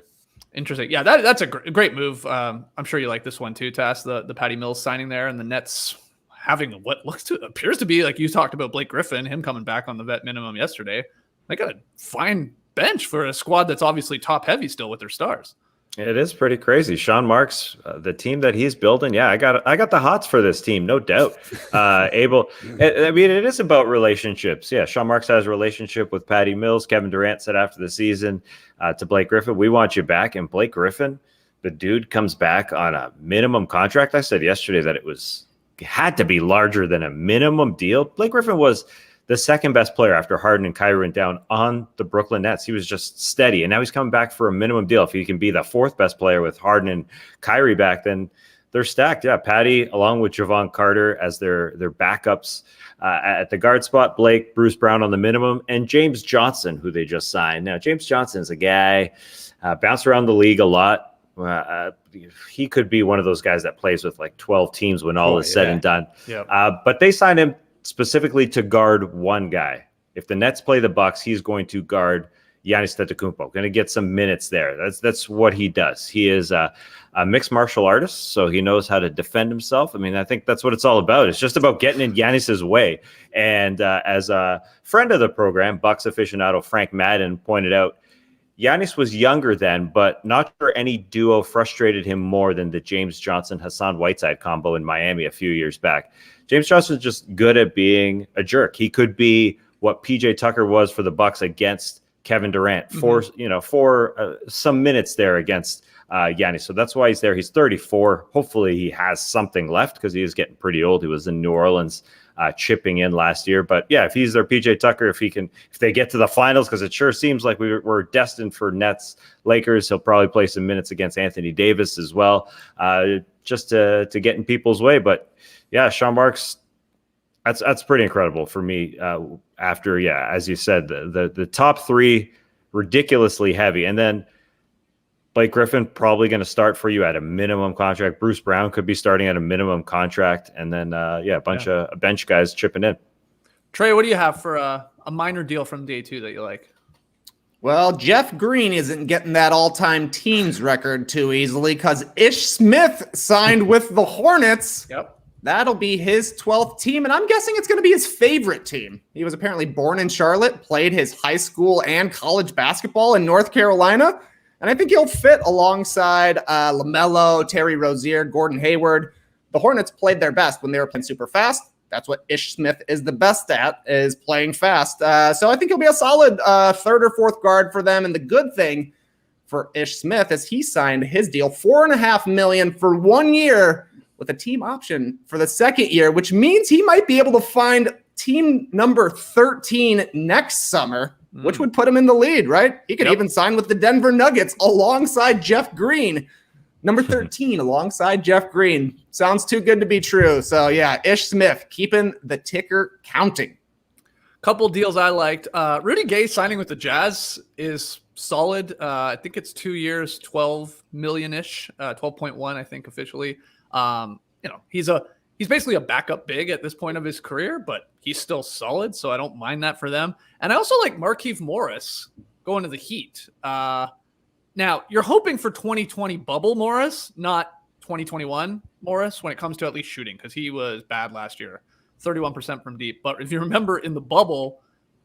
interesting. Yeah, that's a great move. I'm sure you like this one too, Tass. The Patty Mills signing there, and the Nets having what appears to be, like you talked about, Blake Griffin, him coming back on the vet minimum yesterday. They got a fine bench for a squad that's obviously top heavy still with their stars. It is pretty crazy. Sean Marks, the team that he's building. Yeah, I got the hots for this team, no doubt. I mean, it is about relationships. Yeah, Sean Marks has a relationship with Patty Mills. Kevin Durant said after the season to Blake Griffin, "We want you back." And Blake Griffin, the dude comes back on a minimum contract. I said yesterday that it had to be larger than a minimum deal. Blake Griffin was the second best player after Harden and Kyrie went down on the Brooklyn Nets. He was just steady. And now he's coming back for a minimum deal. If he can be the 4th best player with Harden and Kyrie back, then they're stacked. Yeah, Patty, along with Javon Carter as their backups at the guard spot, Blake, Bruce Brown on the minimum, and James Johnson, who they just signed. Now, James Johnson is a guy, bounced around the league a lot. He could be one of those guys that plays with like 12 teams when all is said and done. Yep. But they signed him specifically to guard one guy. If the Nets play the Bucks, he's going to guard Giannis Antetokounmpo. Going to get some minutes there. That's what he does. He is a mixed martial artist, so he knows how to defend himself. I mean, I think that's what it's all about. It's just about getting in Giannis's way. And as a friend of the program, Bucks aficionado Frank Madden pointed out, Giannis was younger then, but not sure any duo frustrated him more than the James Johnson-Hassan Whiteside combo in Miami a few years back. James Johnson's just good at being a jerk. He could be what PJ Tucker was for the Bucks against Kevin Durant for some minutes there against Giannis. So that's why he's there. He's 34. Hopefully he has something left because he is getting pretty old. He was in New Orleans chipping in last year. But yeah, if he's their PJ Tucker, if they get to the finals, because it sure seems like we're destined for Nets Lakers, he'll probably play some minutes against Anthony Davis as well, just to get in people's way. But yeah, Sean Marks, that's pretty incredible for me. After, as you said, the top 3 ridiculously heavy, and then Blake Griffin probably going to start for you at a minimum contract. Bruce Brown could be starting at a minimum contract, and then a bunch of bench guys chipping in. Trey, what do you have for a minor deal from day 2 that you like? Well, Jeff Green isn't getting that all-time teams record too easily because Ish Smith signed with the Hornets. Yep. That'll be his 12th team, and I'm guessing it's going to be his favorite team. He was apparently born in Charlotte, played his high school and college basketball in North Carolina, and I think he'll fit alongside LaMelo, Terry Rozier, Gordon Hayward. The Hornets played their best when they were playing super fast. That's what Ish Smith is the best at, is playing fast. So I think he'll be a solid 3rd or 4th guard for them, and the good thing for Ish Smith is he signed his deal, $4.5 million for 1 year, with a team option for the 2nd year, which means he might be able to find team number 13 next summer, which would put him in the lead, right? He could even sign with the Denver Nuggets alongside Jeff Green. Number 13 alongside Jeff Green. Sounds too good to be true. So yeah, Ish Smith keeping the ticker counting. Couple deals I liked. Rudy Gay signing with the Jazz is solid. I think it's 2 years, 12 million-ish, 12.1, I think officially. He's basically a backup big at this point of his career, but he's still solid, so I don't mind that for them. And I also like Markieff Morris going to the Heat. Now, you're hoping for 2020 bubble Morris, not 2021 Morris when it comes to at least shooting, because he was bad last year, 31% from deep. But if you remember in the bubble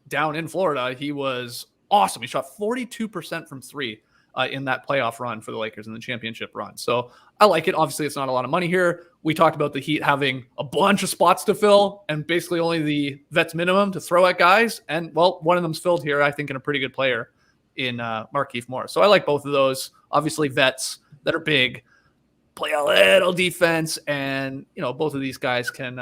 down in Florida, he was awesome. He shot 42% from three in that playoff run for the Lakers in the championship run. So I like it. Obviously, it's not a lot of money here. We talked about the Heat having a bunch of spots to fill and basically only the vets minimum to throw at guys. And, well, one of them's filled here, I think, in a pretty good player in Markieff Morris. So I like both of those. Obviously, vets that are big, play a little defense, and, you know, both of these guys can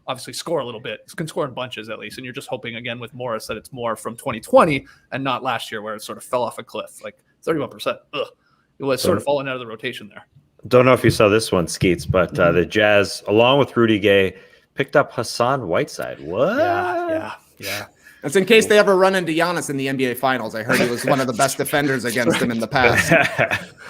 obviously score a little bit. Can score in bunches at least. And you're just hoping, again, with Morris that it's more from 2020 and not last year where it sort of fell off a cliff. Like 31%. Ugh. It was sort of falling out of the rotation there. Don't know if you saw this one, Skeets, but the Jazz, along with Rudy Gay, picked up Hassan Whiteside. What? Yeah. That's in case they ever run into Giannis in the NBA Finals. I heard he was one of the best defenders against him in the past.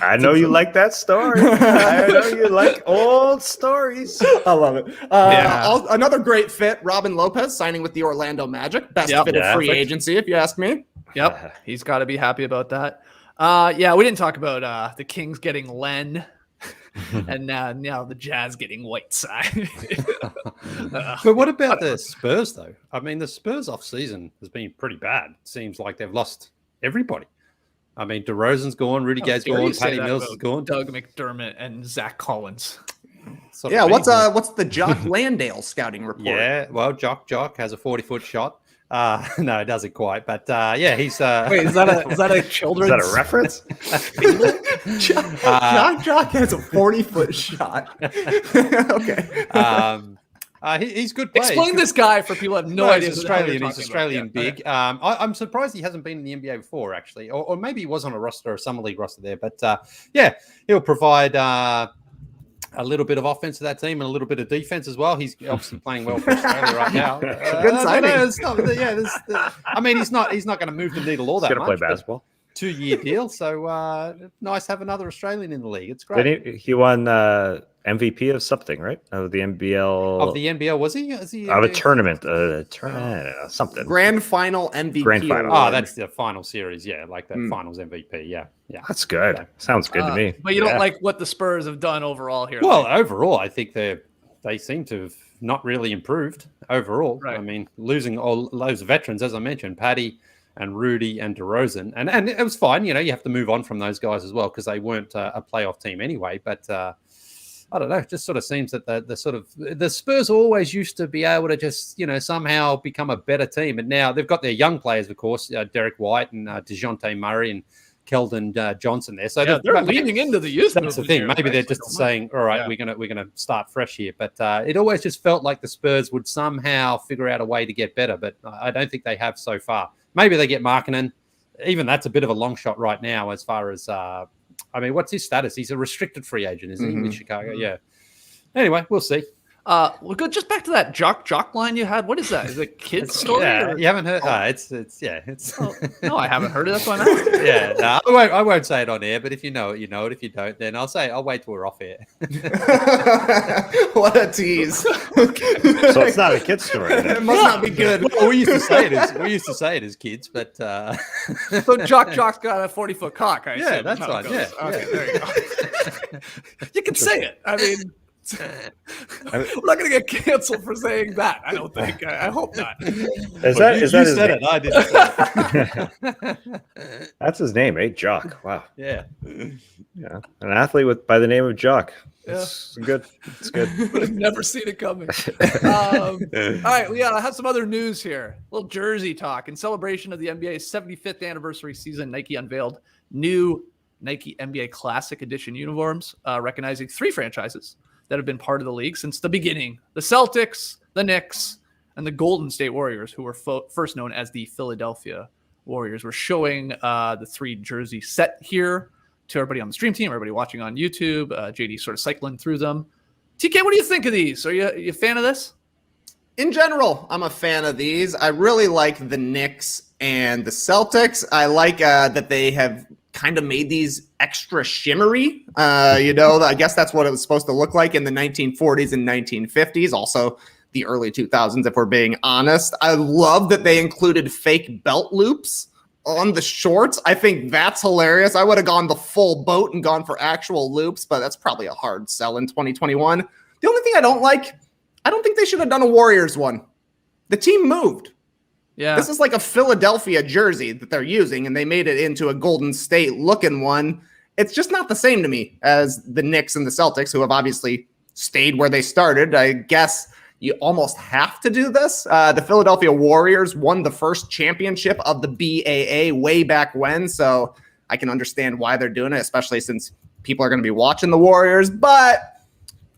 I know you like that story. I know you like old stories. I love it. Another great fit, Robin Lopez signing with the Orlando Magic. Best fit of free agency, if you ask me. Yep. He's got to be happy about that. We didn't talk about the Kings getting Len. And now the Jazz getting Whiteside. But what about the Spurs, though? I mean, the Spurs offseason has been pretty bad. It seems like they've lost everybody. I mean, DeRozan's gone, Rudy Gay's gone, Patty Mills is gone. Doug McDermott and Zach Collins. What's the Jock Landale scouting report? Yeah, well, Jock has a 40-foot shot. No, it doesn't quite, but he's. Wait, is that a children's? Is that a reference? Jock has a 40-foot shot. Okay. He's good player. Explain this guy for people who have no idea. He's Australian. He's Australian big. I'm surprised he hasn't been in the NBA before, actually, or maybe he was on a summer league roster there. But he'll provide a little bit of offense to that team and a little bit of defense as well. He's obviously playing well for Australia right now. Good signing. I mean, he's not going to move the needle all that much. He's going to play basketball. 2-year deal, so nice to have another Australian in the league. It's great. He won MVP of something, right? Of the NBL. Of the NBL, was he? Of a tournament, something. Grand Final MVP. Grand Final. Oh, that's the final series. Yeah, like the finals MVP. Yeah. That's good. Yeah. Sounds good to me. But you don't like what the Spurs have done overall here. Well, overall, I think they seem to have not really improved overall. Right. I mean, losing all those veterans, as I mentioned, Patty and Rudy and DeRozan, and it was fine. You know, you have to move on from those guys as well because they weren't a playoff team anyway. But I don't know. It just sort of seems that the Spurs always used to be able to just, you know, somehow become a better team. And now they've got their young players, of course, Derek White and DeJounte Murray and Keldon Johnson there. So they're leaning into the youth. That's the thing. Maybe they're just saying, all right, we're gonna start fresh here. But it always just felt like the Spurs would somehow figure out a way to get better. But I don't think they have so far. Maybe they get Markkanen. Even that's a bit of a long shot right now as far as I mean, what's his status? He's a restricted free agent, isn't he, with Chicago? Yeah. Anyway, we'll see. Well, good. Just back to that jock line you had. What is that? Is it a kid's story? Yeah, you haven't heard? It's. No, I haven't heard of that one. Yeah, no, I won't say it on air. But if you know it, you know it. If you don't, then I'll wait till we're off air. What a tease! So it's not a kid's story. It must not be good. Well, we used to say it as kids, but so Jock's got a 40-foot cock. Yeah, that's right. Yeah, okay, there you go. You can say it. I mean. We're not going to get canceled for saying that. I don't think. I hope not. Is that his name? I didn't. That's his name, eh? Jock. Wow. Yeah. Yeah. An athlete by the name of Jock. It's good. It's good. Would have never seen it coming. All right, we have some other news here. A little jersey talk. In celebration of the NBA's 75th anniversary season, Nike unveiled new Nike NBA Classic Edition uniforms, recognizing 3 franchises that have been part of the league since the beginning: the Celtics, the Knicks, and the Golden State Warriors, who were first known as the Philadelphia Warriors. We're showing the 3 jersey set here to everybody on the stream team, everybody watching on YouTube. JD sort of cycling through them. TK, what do you think of these? Are you a fan of this? In general, I'm a fan of these. I really like the Knicks and the Celtics. I like that they have kind of made these extra shimmery. I guess that's what it was supposed to look like in the 1940s and 1950s. Also, the early 2000s, if we're being honest. I love that they included fake belt loops on the shorts. I think that's hilarious. I would have gone the full boat and gone for actual loops, but that's probably a hard sell in 2021. The only thing I don't think they should have done a Warriors one. The team moved. Yeah. This is like a Philadelphia jersey that they're using, and they made it into a Golden State looking one. It's just not the same to me as the Knicks and the Celtics, who have obviously stayed where they started. I guess you almost have to do this. The Philadelphia Warriors won the first championship of the BAA way back when, so I can understand why they're doing it, especially since people are going to be watching the Warriors. But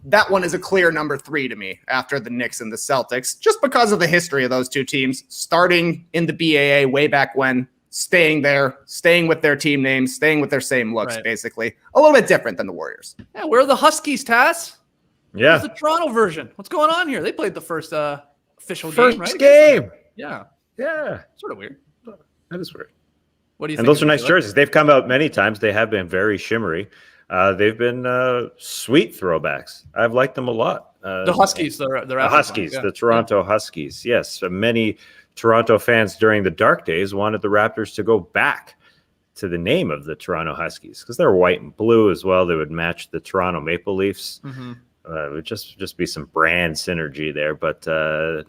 that one is a clear number 3 to me after the Knicks and the Celtics, just because of the history of those two teams, starting in the BAA way back when, staying there, staying with their team names, staying with their same looks, basically. A little bit different than the Warriors. Yeah, where are the Huskies, Taz? Yeah. Where's the Toronto version? What's going on here? They played the first official First game, right? game. Yeah. Yeah. Sort of weird. That is weird. What do you think? And those are nice jerseys. They've come out many times. They have been very shimmery. They've been sweet throwbacks. I've liked them a lot. The Huskies, the Huskies, the Toronto Huskies. Yes, many Toronto fans during the dark days wanted the Raptors to go back to the name of the Toronto Huskies because they're white and blue as well. They would match the Toronto Maple Leafs. Mm-hmm. It would just be some brand synergy there, but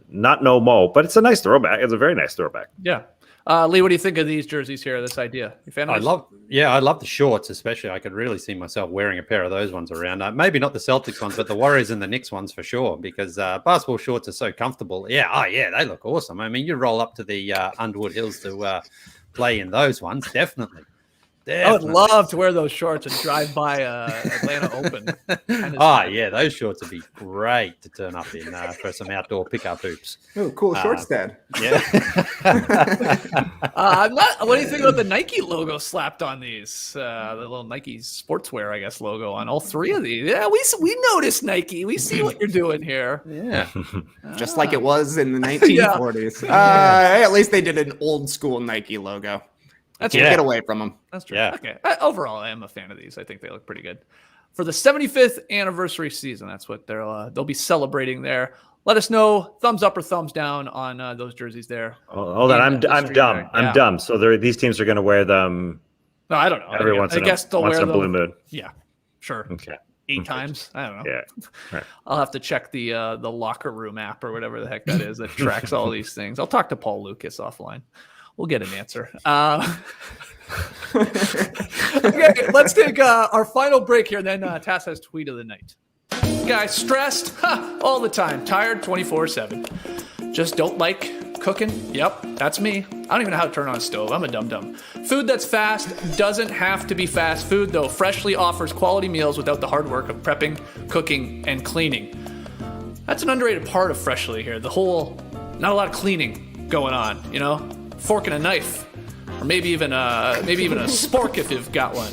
not no mo. But it's a nice throwback. It's a very nice throwback. Yeah. Lee, what do you think of these jerseys here? This idea? You fan of this? I love the shorts, especially. I could really see myself wearing a pair of those ones around. Maybe not the Celtics ones, but the Warriors and the Knicks ones for sure, because basketball shorts are so comfortable. Yeah, they look awesome. I mean, you roll up to the Underwood Hills to play in those ones, definitely. I would love to wear those shorts and drive by Atlanta Open. Those shorts would be great to turn up in for some outdoor pickup hoops. Oh, cool shorts, Dad. Yeah. What do you think about the Nike logo slapped on these? The little Nike sportswear, I guess, logo on all 3 of these. Yeah, we noticed Nike. We see what you're doing here. Yeah. Just like it was in the 1940s. At least they did an old school Nike logo. Get away from them. That's true. Yeah. Okay. Overall, I am a fan of these. I think they look pretty good. For the 75th anniversary season, that's what they'll be celebrating there. Let us know, thumbs up or thumbs down on those jerseys there. Hold on, I'm dumb. There. I'm dumb. So these teams are going to wear them. No, I don't know. I guess they'll wear them. Blue moon. Yeah, sure. Okay. 8 times. I don't know. Yeah. Right. I'll have to check the locker room app or whatever the heck that is that tracks all these things. I'll talk to Paul Lucas offline. We'll get an answer. Okay, let's take our final break here. Then Tass has tweet of the night. Guys, stressed all the time. Tired 24/7. Just don't like cooking. Yep, that's me. I don't even know how to turn on a stove. I'm a dum-dum. Food that's fast doesn't have to be fast food, though. Freshly offers quality meals without the hard work of prepping, cooking, and cleaning. That's an underrated part of Freshly here. The whole, not a lot of cleaning going on, you know? Fork and a knife, or maybe even a spork if you've got one.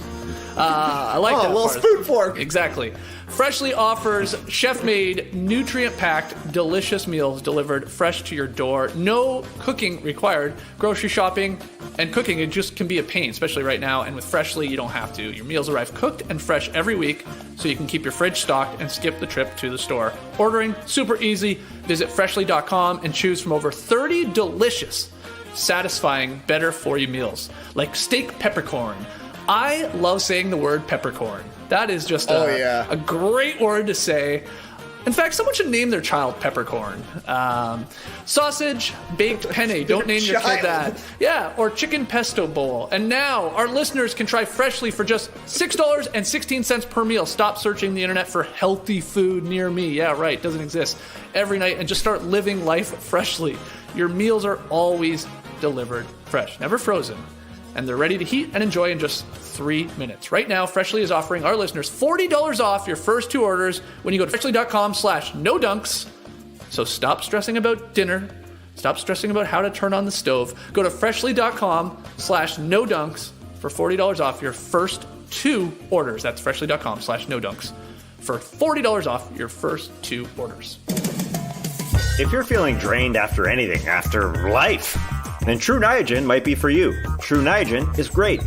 I like that. A little spoon fork. Exactly. Freshly offers chef-made, nutrient-packed, delicious meals delivered fresh to your door. No cooking required. Grocery shopping and cooking, it just can be a pain, especially right now. And with Freshly, you don't have to. Your meals arrive cooked and fresh every week, so you can keep your fridge stocked and skip the trip to the store. Ordering, super easy. Visit freshly.com and choose from over 30 delicious, satisfying, better-for-you meals, like steak peppercorn. I love saying the word peppercorn. That is just a great word to say. In fact, someone should name their child peppercorn. Sausage, baked penne. Don't name your kid that. Yeah, or chicken pesto bowl. And now our listeners can try Freshly for just $6.16 per meal. Stop searching the internet for healthy food near me. Yeah, right. Doesn't exist. Every night, and just start living life freshly. Your meals are always delivered fresh, never frozen. And they're ready to heat and enjoy in just 3 minutes. Right now, Freshly is offering our listeners $40 off your first 2 orders when you go to freshly.com/nodunks. So stop stressing about dinner. Stop stressing about how to turn on the stove. Go to freshly.com/nodunks for $40 off your first 2 orders. That's freshly.com/nodunks for $40 off your first 2 orders. If you're feeling drained after anything, after life, then True Niagen might be for you. True Niagen is great.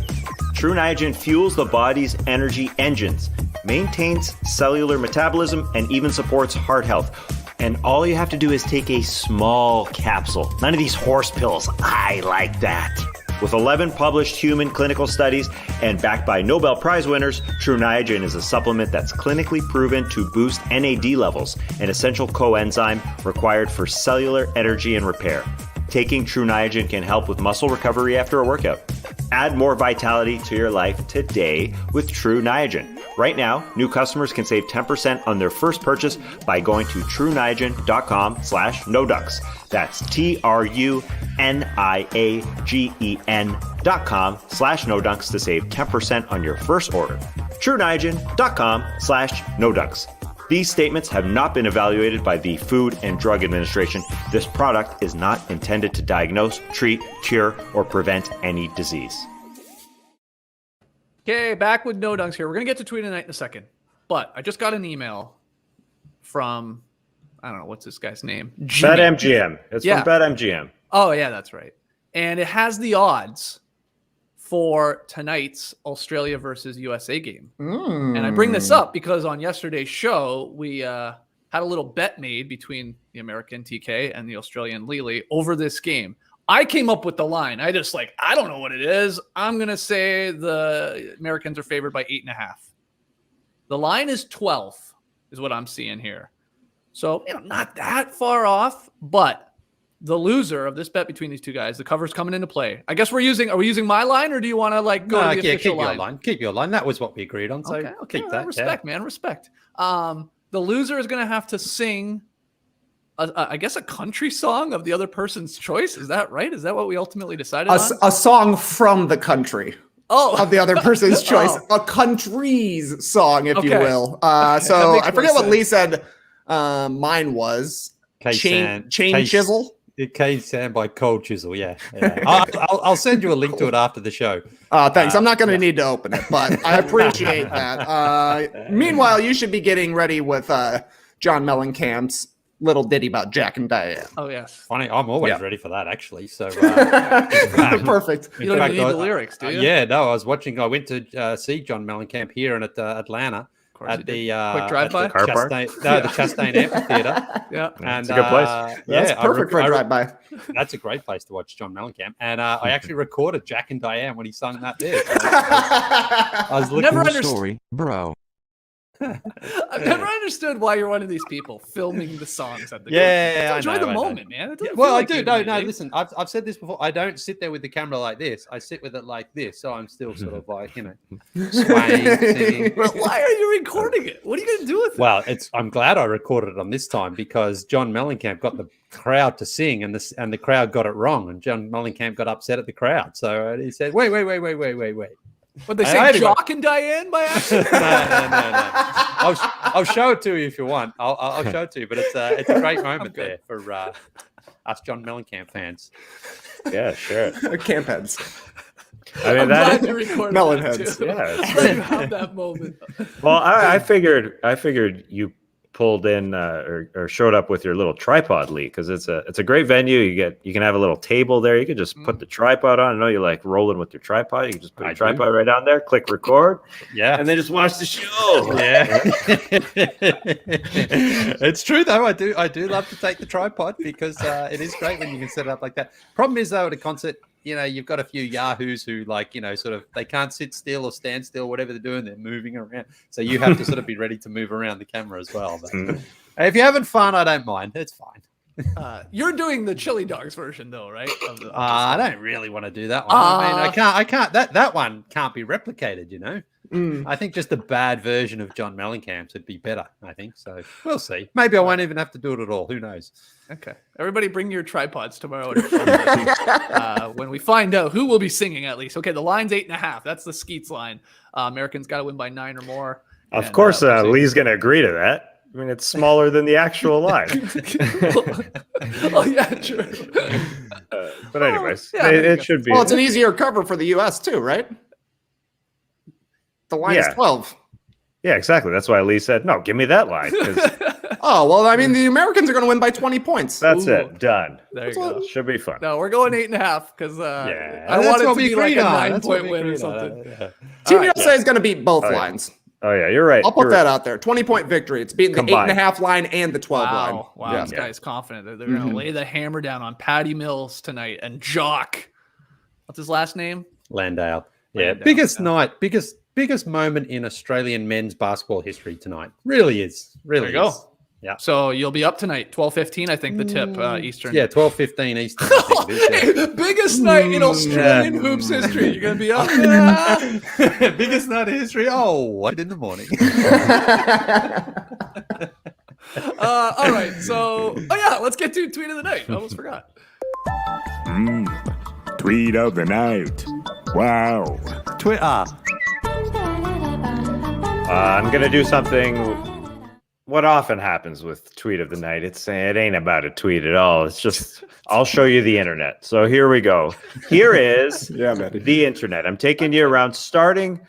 True Niagen fuels the body's energy engines, maintains cellular metabolism, and even supports heart health. And all you have to do is take a small capsule. None of these horse pills. I like that. With 11 published human clinical studies and backed by Nobel Prize winners, True Niagen is a supplement that's clinically proven to boost NAD levels, an essential coenzyme required for cellular energy and repair. Taking True Niagen can help with muscle recovery after a workout. Add more vitality to your life today with True Niagen. Right now, new customers can save 10% on their first purchase by going to trueniagen.com/noducks. That's TRUNIAGEN.com/noducks to save 10% on your first order. trueniagen.com/noducks. These statements have not been evaluated by the Food and Drug Administration. This product is not intended to diagnose, treat, cure, or prevent any disease. Okay, back with No Dunks here. We're going to get to Tweet of the Night in a second. But I just got an email from, I don't know, what's this guy's name? Jimmy. BetMGM. It's from BetMGM. Oh, yeah, that's right. And it has the odds for tonight's Australia versus USA game. And I bring this up because on yesterday's show, we had a little bet made between the American TK and the Australian Lily over this game. I came up with the line. I don't know what it is. I'm going to say the Americans are favored by 8.5. The line is 12 is what I'm seeing here. So, not that far off, but the loser of this bet between these two guys, the cover's coming into play. I guess are we using my line, or do you want to go to the official line? Keep your line. That was what we agreed on. So okay. keep that. Respect, man. Respect. The loser is going to have to sing I guess a country song of the other person's choice. Is that right? Is that what we ultimately decided on? A song from the country. Of the other person's choice. A country's song, if you will. So I forget what Lee said mine was. Chain Chisel. K-Sand by Cold Chisel, yeah. I'll send you a link to it after the show. Thanks. I'm not going to need to open it, but I appreciate that. Meanwhile, you should be getting ready with John Mellencamp's little ditty about Jack and Diane. Oh, yes. Funny, I'm always ready for that, actually. So perfect. You don't even need the lyrics, do you? I went to see John Mellencamp here in Atlanta. At the quick drive-by? The Chastain Amphitheater. Yeah. And it's a good place. That's perfect for a drive-by. That's a great place to watch John Mellencamp. And I actually recorded Jack and Diane when he sung that there. So I was looking never at understood. Story, bro. I've never understood why you're one of these people filming the songs at the enjoy the moment, man. Well, I do. No, listen, I've said this before. I don't sit there with the camera like this. I sit with it like this. So I'm still sort of like, swaying, singing. But why are you recording it? What are you going to do with it? Well, I'm glad I recorded it on this time because John Mellencamp got the crowd to sing and the crowd got it wrong. And John Mellencamp got upset at the crowd. So he said, wait. What they say, Jock and Diane by accident? No. I'll show it to you if you want. I'll show it to you. But it's a great moment there for us John Mellencamp fans. Yeah, sure. Camp heads. I mean, I'm glad you recorded melon that heads. too. Yeah, I'm glad you have that moment. Well, I figured you pulled in or showed up with your little tripod, Lee, because it's a great venue. You can have a little table there. You could just put the tripod on. I know you like rolling with your tripod. You can just put a tripod right down there, click record, and then just watch the show. Yeah. It's true though. I do love to take the tripod because it is great when you can set it up like that. Problem is though at a concert, you've got a few yahoos who sort of they can't sit still or stand still, whatever they're doing, they're moving around. So you have to sort of be ready to move around the camera as well. But if you're having fun, I don't mind. It's fine. You're doing the Chili Dogs version though, right? I don't really want to do that one. I can't. That one can't be replicated. I think just a bad version of John Mellencamp's would be better. I think so. We'll see. Maybe I won't even have to do it at all. Who knows? Okay. Everybody, bring your tripods tomorrow when we find out who will be singing. At least, okay. The line's 8.5. That's the Skeets line. Americans got to win by 9 or more. Of course, Lee's going to agree to that. I mean, it's smaller than the actual line. Oh yeah, true. But anyways, it should be. Well, it's an easier cover for the U.S. too, right? The line is 12. Yeah, exactly. That's why Lee said, no, give me that line. Oh, well, I mean, the Americans are going to win by 20 points. That's it. Done. There you go. Should be fun. No, we're going 8.5 because I want it to be like a 9-point win or something. Team USA is going to beat both lines. Oh, yeah, you're right. I'll put that out there. 20-point victory. It's beating the 8.5 line and the 12 line. Wow, this guy's confident. They're going to lay the hammer down on Patty Mills tonight and Jock. What's his last name? Landale. Yeah, Landale, biggest yeah. night, biggest moment in Australian men's basketball history tonight. Really is. Really There you is. go. Yeah. So you'll be up tonight, 12:15, I think, the tip Eastern. Yeah, 12:15 Eastern. I think it is, Biggest night in Australian hoops history. You're going to be up. yeah. Biggest night in history. Oh, what in the morning? All right. So, let's get to tweet of the night. I almost forgot. Tweet of the night. Wow. Twitter. I'm gonna do something. What often happens with tweet of the night? It ain't about a tweet at all. It's just I'll show you the internet. So here we go. Here is the internet. I'm taking you around, starting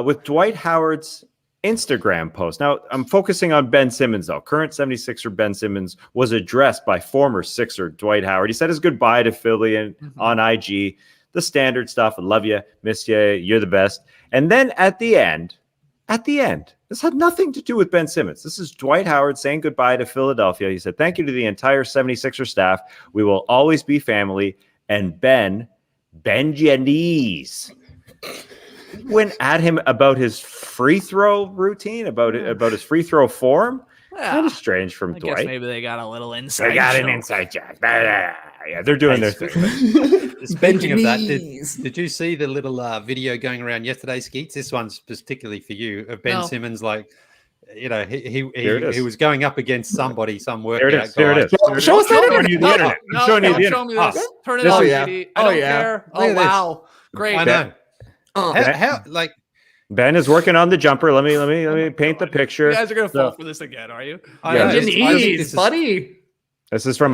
with Dwight Howard's Instagram post. Now I'm focusing on Ben Simmons though. Current 76er Ben Simmons was addressed by former Sixer Dwight Howard. He said his goodbye to Philly and on IG. The standard stuff. I love you, miss you, you're the best. And then at the end, this had nothing to do with Ben Simmons. This is Dwight Howard saying goodbye to Philadelphia. He said, "Thank you to the entire 76er staff. We will always be family." And Ben Jennings went at him about his free throw routine, about his free throw form. Kind of strange from I Dwight. guess maybe they got a little inside. They got an inside job. Yeah, they're doing their thing. Speaking of that, did you see the little video going around yesterday, Skeets? This one's particularly for you, of Ben Simmons. Like, you know, he was going up against somebody, some workout There it guy. is. Show us that Showing you the internet. I'm showing you the Show me internet. this. Turn it This on, is- JD. I don't care. Look at this. Wow. Great. I know. Okay. How like Ben is working on the jumper. Let me paint the picture. You guys are going to fall for this again, are you? I know, Benji this- I think Knees, this is- buddy. This is from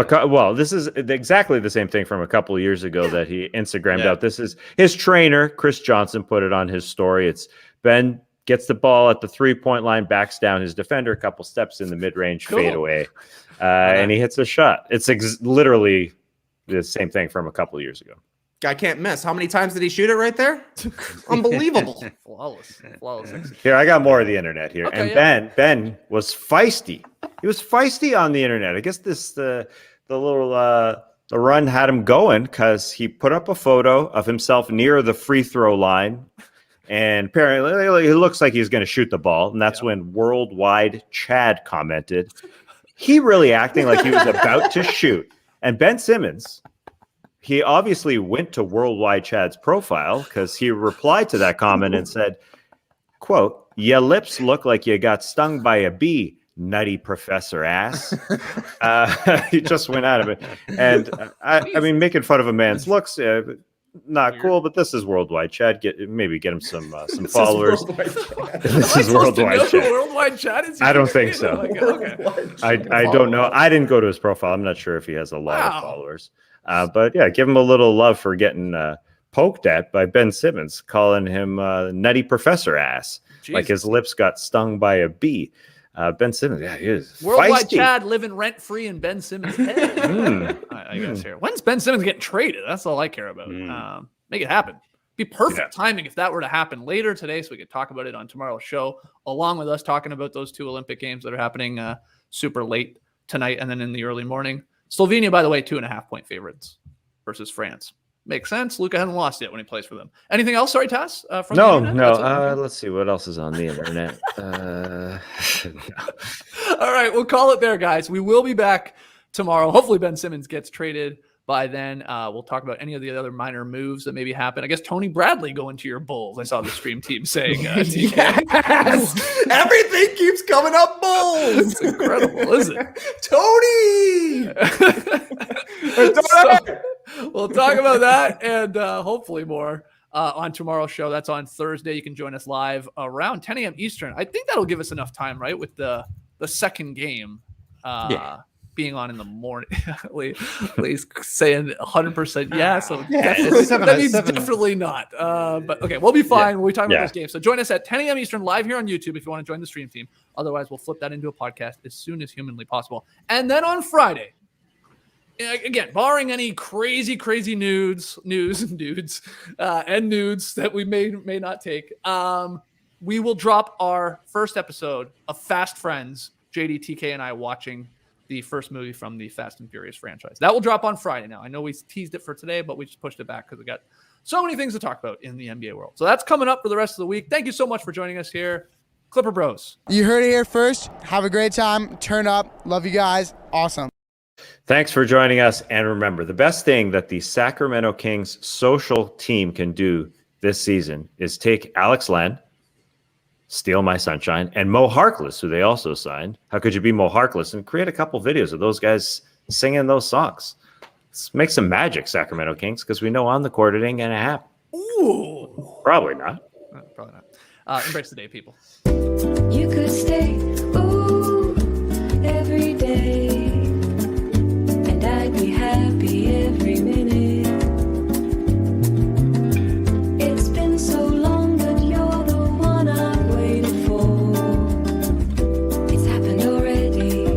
this is exactly the same thing from a couple of years ago that he Instagrammed out. This is his trainer, Chris Johnson, put it on his story. It's Ben gets the ball at the 3-point line, backs down his defender, a couple steps in the mid-range fadeaway, and he hits a shot. It's literally the same thing from a couple of years ago. Guy can't miss. How many times did he shoot it right there? Unbelievable. Flawless. Here, I got more of the internet here. Okay, and Ben was feisty. He was feisty on the internet. I guess the run had him going because he put up a photo of himself near the free throw line. And apparently he looks like he's going to shoot the ball. And that's when Worldwide Chad commented. He really acting like he was about to shoot. And Ben Simmons, he obviously went to Worldwide Chad's profile because he replied to that comment and said, quote, "Your lips look like you got stung by a bee, nutty professor ass." He just went out of it. And I mean, making fun of a man's looks, not cool, but this is Worldwide Chad. Maybe get him some followers. This is Worldwide Chad. Worldwide Chat is. I don't think so. Okay. I don't know. I didn't go to his profile. I'm not sure if he has a lot of followers. But yeah, give him a little love for getting poked at by Ben Simmons, calling him nutty professor ass. Jesus. Like his lips got stung by a bee. Ben Simmons, he is Worldwide feisty. Chad living rent free in Ben Simmons' head. I guess here. When's Ben Simmons getting traded? That's all I care about. Make it happen. Be perfect timing if that were to happen later today, so we could talk about it on tomorrow's show, along with us talking about those 2 Olympic games that are happening super late tonight and then in the early morning. Slovenia, by the way, 2.5-point favorites versus France. Makes sense. Luka hasn't lost yet when he plays for them. Anything else? Sorry, Tass? From No. the internet? Let's see what else is on the internet. All right, we'll call it there, guys. We will be back tomorrow. Hopefully, Ben Simmons gets traded by then. We'll talk about any of the other minor moves that maybe happen. I guess Tony Bradley going to your Bulls. I saw the stream team saying, TK. Yes! Everything keeps coming up, Bulls. It's incredible, isn't it? Tony! We'll talk about that and hopefully more on tomorrow's show. That's on Thursday. You can join us live around 10 a.m. Eastern. I think that'll give us enough time, right, with the second game being on in the morning. Lee's saying 100% yes. So that means definitely not. But okay, we'll be fine when we talk about those games. So join us at 10 a.m. Eastern live here on YouTube if you want to join the stream team. Otherwise, we'll flip that into a podcast as soon as humanly possible. And then on Friday, again, barring any crazy nudes that we may not take, we will drop our first episode of Fast Friends, JD, TK, and I watching the first movie from the Fast and Furious franchise. That will drop on Friday now. I know we teased it for today, but we just pushed it back because we got So many things to talk about in the NBA world. So that's coming up for the rest of the week. Thank you so much for joining us here. Clipper Bros. You heard it here first. Have a great time. Turn up. Love you guys. Awesome. Thanks for joining us. And remember, the best thing that the Sacramento Kings social team can do this season is take Alex Len, Steal My Sunshine, and Mo Harkless, who they also signed. How could you be Mo Harkless? And create a couple videos of those guys singing those songs. Let's make some magic, Sacramento Kings, because we know on the court it ain't going to happen. Ooh. Probably not. Probably not. Embrace the day, people. You could stay, ooh, every